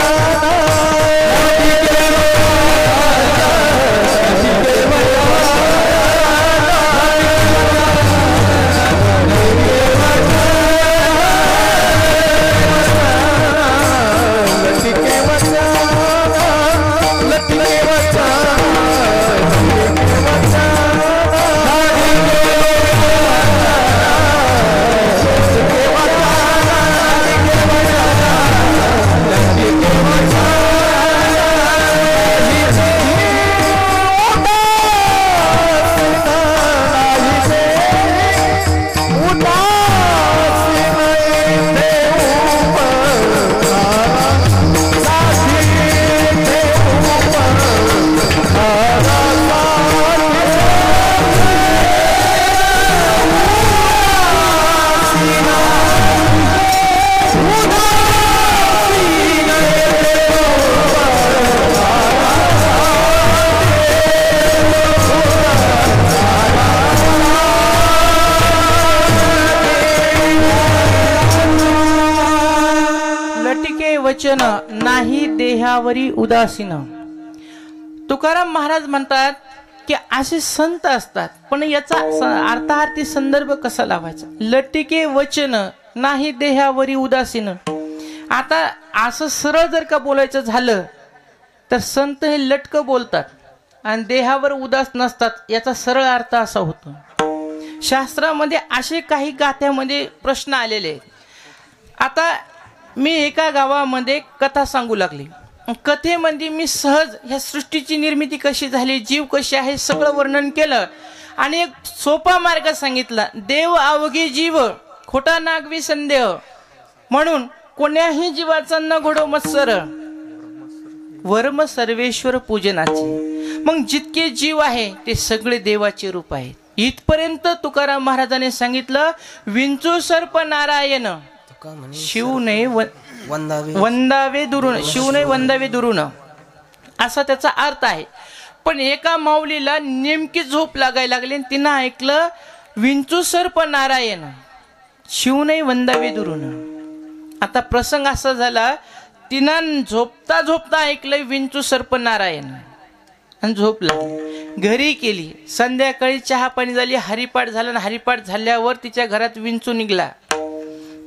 वचन नाही देहावरी उदासीन. तुकाराम महाराज म्हणतात, की असे संत असतात, पण याचा अर्थार्थी संदर्भ कसा लावायचा? लटिके वचन नाही देहावरी उदासीन. आता असं सरळ जर का बोलायचं झालं तर संत हे लटकं बोलतात आणि देहावर उदास नसतात, याचा सरळ अर्थ असा होतो. शास्त्रामध्ये असे काही गाथ्यामध्ये प्रश्न आलेले आहेत. आता मी एका गावामध्ये कथा सांगू लागली. कथेमध्ये मी सहज ह्या सृष्टीची निर्मिती कशी झाली, जीव कशी आहे, सगळं वर्णन केलं आणि एक सोपा मार्ग सांगितला. देव अवघी जीव, खोटा नागवी संदेह, म्हणून कोण्याही जीवाचा न घडो मत्सर, वर्म सर्वेश्वर पूजनाचे. मग जितके जीव आहे ते सगळे देवाचे रूप आहेत. इथपर्यंत तुकाराम महाराजांनी सांगितलं, विंचू सर्प नारायण शिव नाही वंदावे दुरून, शिव नाही वंदावे दुरून, असा त्याचा अर्थ आहे. पण एका माऊलीला नेमकी झोप लागायला लागली आणि तिनं ऐकलं विंचू सर्प नारायण शिव नाही वंदावे दुरून. आता प्रसंग असा झाला, तिनं झोपता झोपता ऐकलं विंचू सर्प नारायण आणि झोपला. घरी केली, संध्याकाळी चहा पाणी झाली, हरिपाठ झाला आणि हरिपाठ झाल्यावर तिच्या घरात विंचू निघला.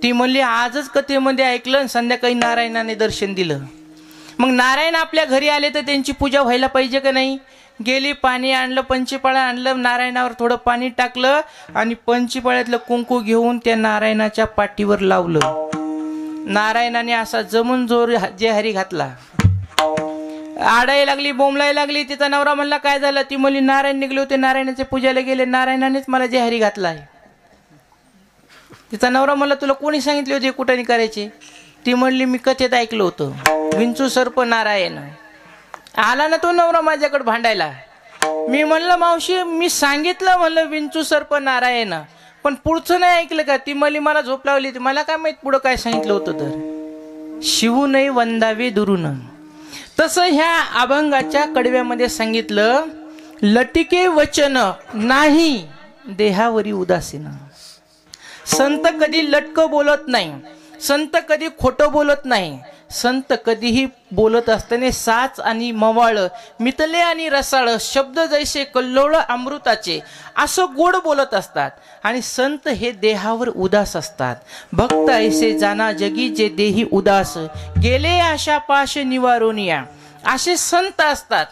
ती म्हणली आजच कथेमध्ये ऐकलं, संध्याकाळी नारायणाने दर्शन दिलं. मग नारायण आपल्या घरी आले तर त्यांची पूजा व्हायला पाहिजे का नाही? गेली, पाणी आणलं, पंचपाळा आणलं, नारायणावर थोडं पाणी टाकलं आणि पंचपाळ्यातलं कुंकू घेऊन त्या नारायणाच्या पाठीवर लावलं. नारायणाने असा जमून जोर जे हरी घातला, आडायला लागली, बोंबलायला लागली. तिचा नवरा म्हणला काय झालं? ती म्हणली नारायण निघले होते, नारायणाच्या पूजेला गेले, नारायणानेच मला जे हरी घातलाय. तिचा नवरा म्हणला तुला कोणी सांगितले होते कुठाने करायचे? ती म्हणली मी कथेत ऐकलं होतं विंचू सर्प नारायण. आला ना तो नवरा माझ्याकडे भांडायला. मी म्हणलं मावशी मी सांगितलं म्हणलं विंचू सर्प नारायण, पण पुढचं नाही ऐकलं का? ती म्हणली मला झोप लावली, मला काय माहित पुढं काय सांगितलं होतं तर. शिव नाही वंदावे दुरून. तसं ह्या अभंगाच्या कडव्यामध्ये सांगितलं, लटिके वचन नाही देहावरी उदासीन. संत कधी लटकं बोलत नाही, संत कधी खोटं बोलत नाही. संत कधीही बोलत असताना साच आणि मवाळ, मितले आणि रसाळ, शब्द जैसे कल्लोळ अमृताचे, असं गोड बोलत असतात. आणि संत हे देहावर उदास असतात. भक्त ऐसे जाना जगी जे देही उदास, गेले आशा पाश निवारून या, असे संत असतात.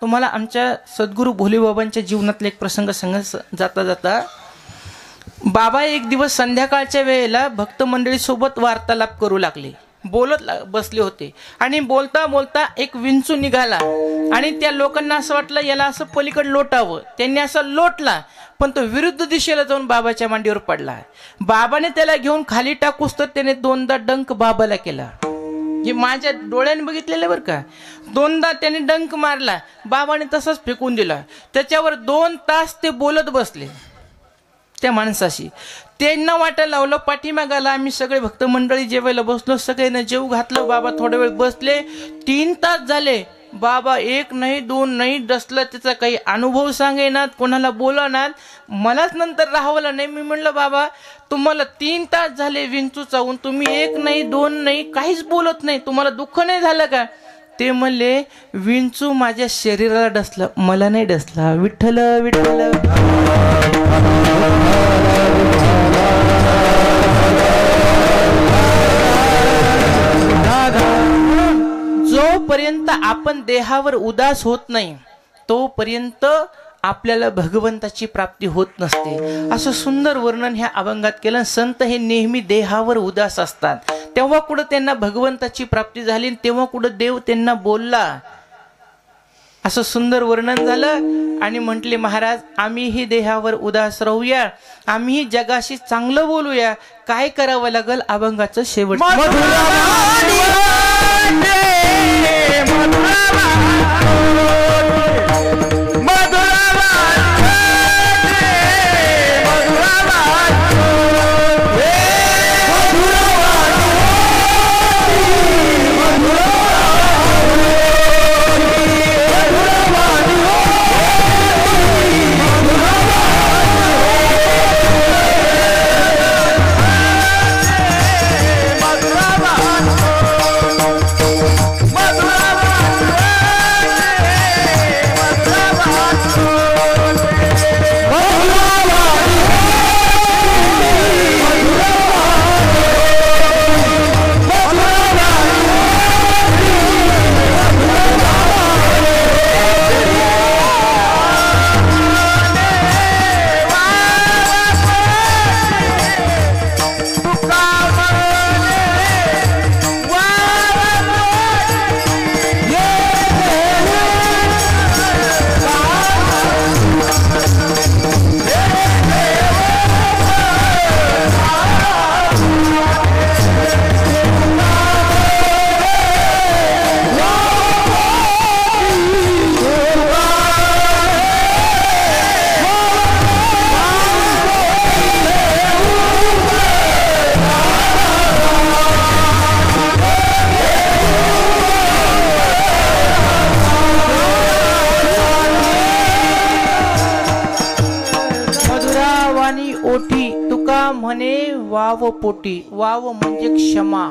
तुम्हाला आमच्या सद्गुरू भोलेबाबांच्या जीवनातले एक प्रसंग सांगत जाता जाता, बाबा एक दिवस संध्याकाळच्या वेळेला भक्त मंडळी सोबत वार्तालाप करू लागले, बोलत बसले होते. आणि बोलता बोलता एक विंचू निघाला आणि त्या लोकांना असं वाटलं याला असं पलीकडे लोटावं. त्यांनी असं लोटला, पण तो विरुद्ध दिशेला जाऊन बाबाच्या मांडीवर पडला. बाबाने त्याला घेऊन खाली टाकूस तर त्याने दोनदा डंक बाबाला केला. जे माझ्या डोळ्याने बघितलेलं बरं का. दोनदा त्याने डंक मारला, बाबाने तसंच फेकून दिला. त्याच्यावर 2 तास ते बोलत बसले त्या माणसाशी. त्यांना वाटायला लावलं, पाठीमागाला आम्ही सगळे भक्त मंडळी जेवायला बसलो, सगळ्यांना जेव घातलं. बाबा थोडा वेळ बसले. 3 तास झाले, बाबा 1 नाही 2 नाही डसलं. त्याचा काही अनुभव सांगेनात, कोणाला बोलणार. मलाच नंतर राहवलं नाही. मी म्हणलं बाबा तुम्हाला 3 तास झाले विंचू चावून, तुम्ही 1 नाही 2 नाही काहीच बोलत नाही, तुम्हाला दुःख नाही झालं का? ते म्हणले विंचू माझ्या शरीराला डसलं, मला नाही डसला. विठ्ठल विठ्ठल. जोपर्यंत आपण देहावर उदास होत नाही तोपर्यंत आपल्याला भगवंताची प्राप्ती होत नसते. असं सुंदर वर्णन ह्या अभंगात केलं. संत हे नेहमी देहावर उदास असतात, तेव्हा कुठं त्यांना भगवंताची प्राप्ती झाली, तेव्हा कुठं देव त्यांना बोलला. असं सुंदर वर्णन झालं. आणि म्हटले महाराज आम्हीही देहावर उदास राहूया, आम्हीही जगाशी चांगलं बोलूया. काय करावं लागल? अभंगाचं शेवट. पोटी वाव म्हणजे क्षमा.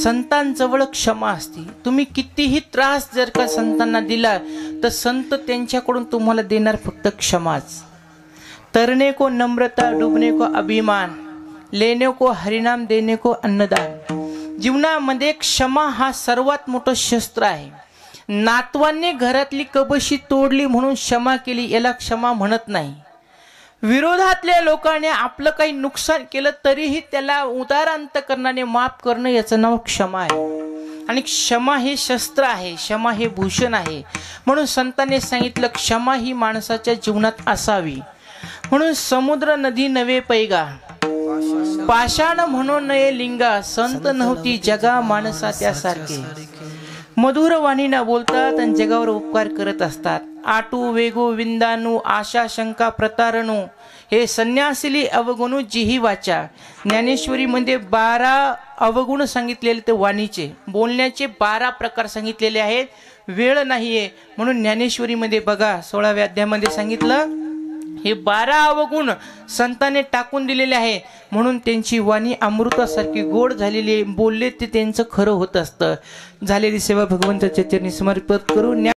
संतांजवळ क्षमा असते. तुम्ही कितीही त्रास जर का संतांना दिला तर संत त्यांच्याकडून तुम्हाला देणार फक्त क्षमाच. तरने को नम्रता, डूबने को अभिमान, लेने को हरिनाम, देने को अन्नदान. जीवनामध्ये क्षमा हा सर्वात मोठं शस्त्र आहे. नातवांनी घरातली कबशी तोडली म्हणून क्षमा केली याला क्षमा म्हणत नाही. विरोधातल्या लोकांनी आपलं काही नुकसान केलं तरीही त्याला उदार अंतकरणाने माफ करणं याचं नाव क्षमा आहे. आणि क्षमा हे शस्त्र आहे, क्षमा हे भूषण आहे. म्हणून संतांनी सांगितलं क्षमा ही माणसाच्या जीवनात असावी. म्हणून समुद्र नदी नवे पैगा, पाषाण म्हणून नये लिंगा, संत नव्हती जगा माणसा त्यासारखे. मधुर वाणीनं बोलतात आणि जगावर उपकार करत असतात. आटू वेगो विंदानू, आशा शंका प्रतारणू, हे संन्यासिली अवगुणू जिही वाचा. ज्ञानेश्वरी मध्ये 12 अवगुण सांगितलेले ते वाणीचे, बोलण्याचे 12 प्रकार सांगितलेले आहेत. वेळ नाहीये म्हणून ज्ञानेश्वरी मध्ये बघा 16व्या अध्यायामध्ये सांगितलं हे 12 अवगुण संतांनी टाकून दिलेले आहे. म्हणून त्यांची वाणी अमृतासारखी गोड झालेली आहे. बोलले ते त्यांचं खरं होत असतं. झालेली सेवा भगवंताच्या चरणी समर्पित करू.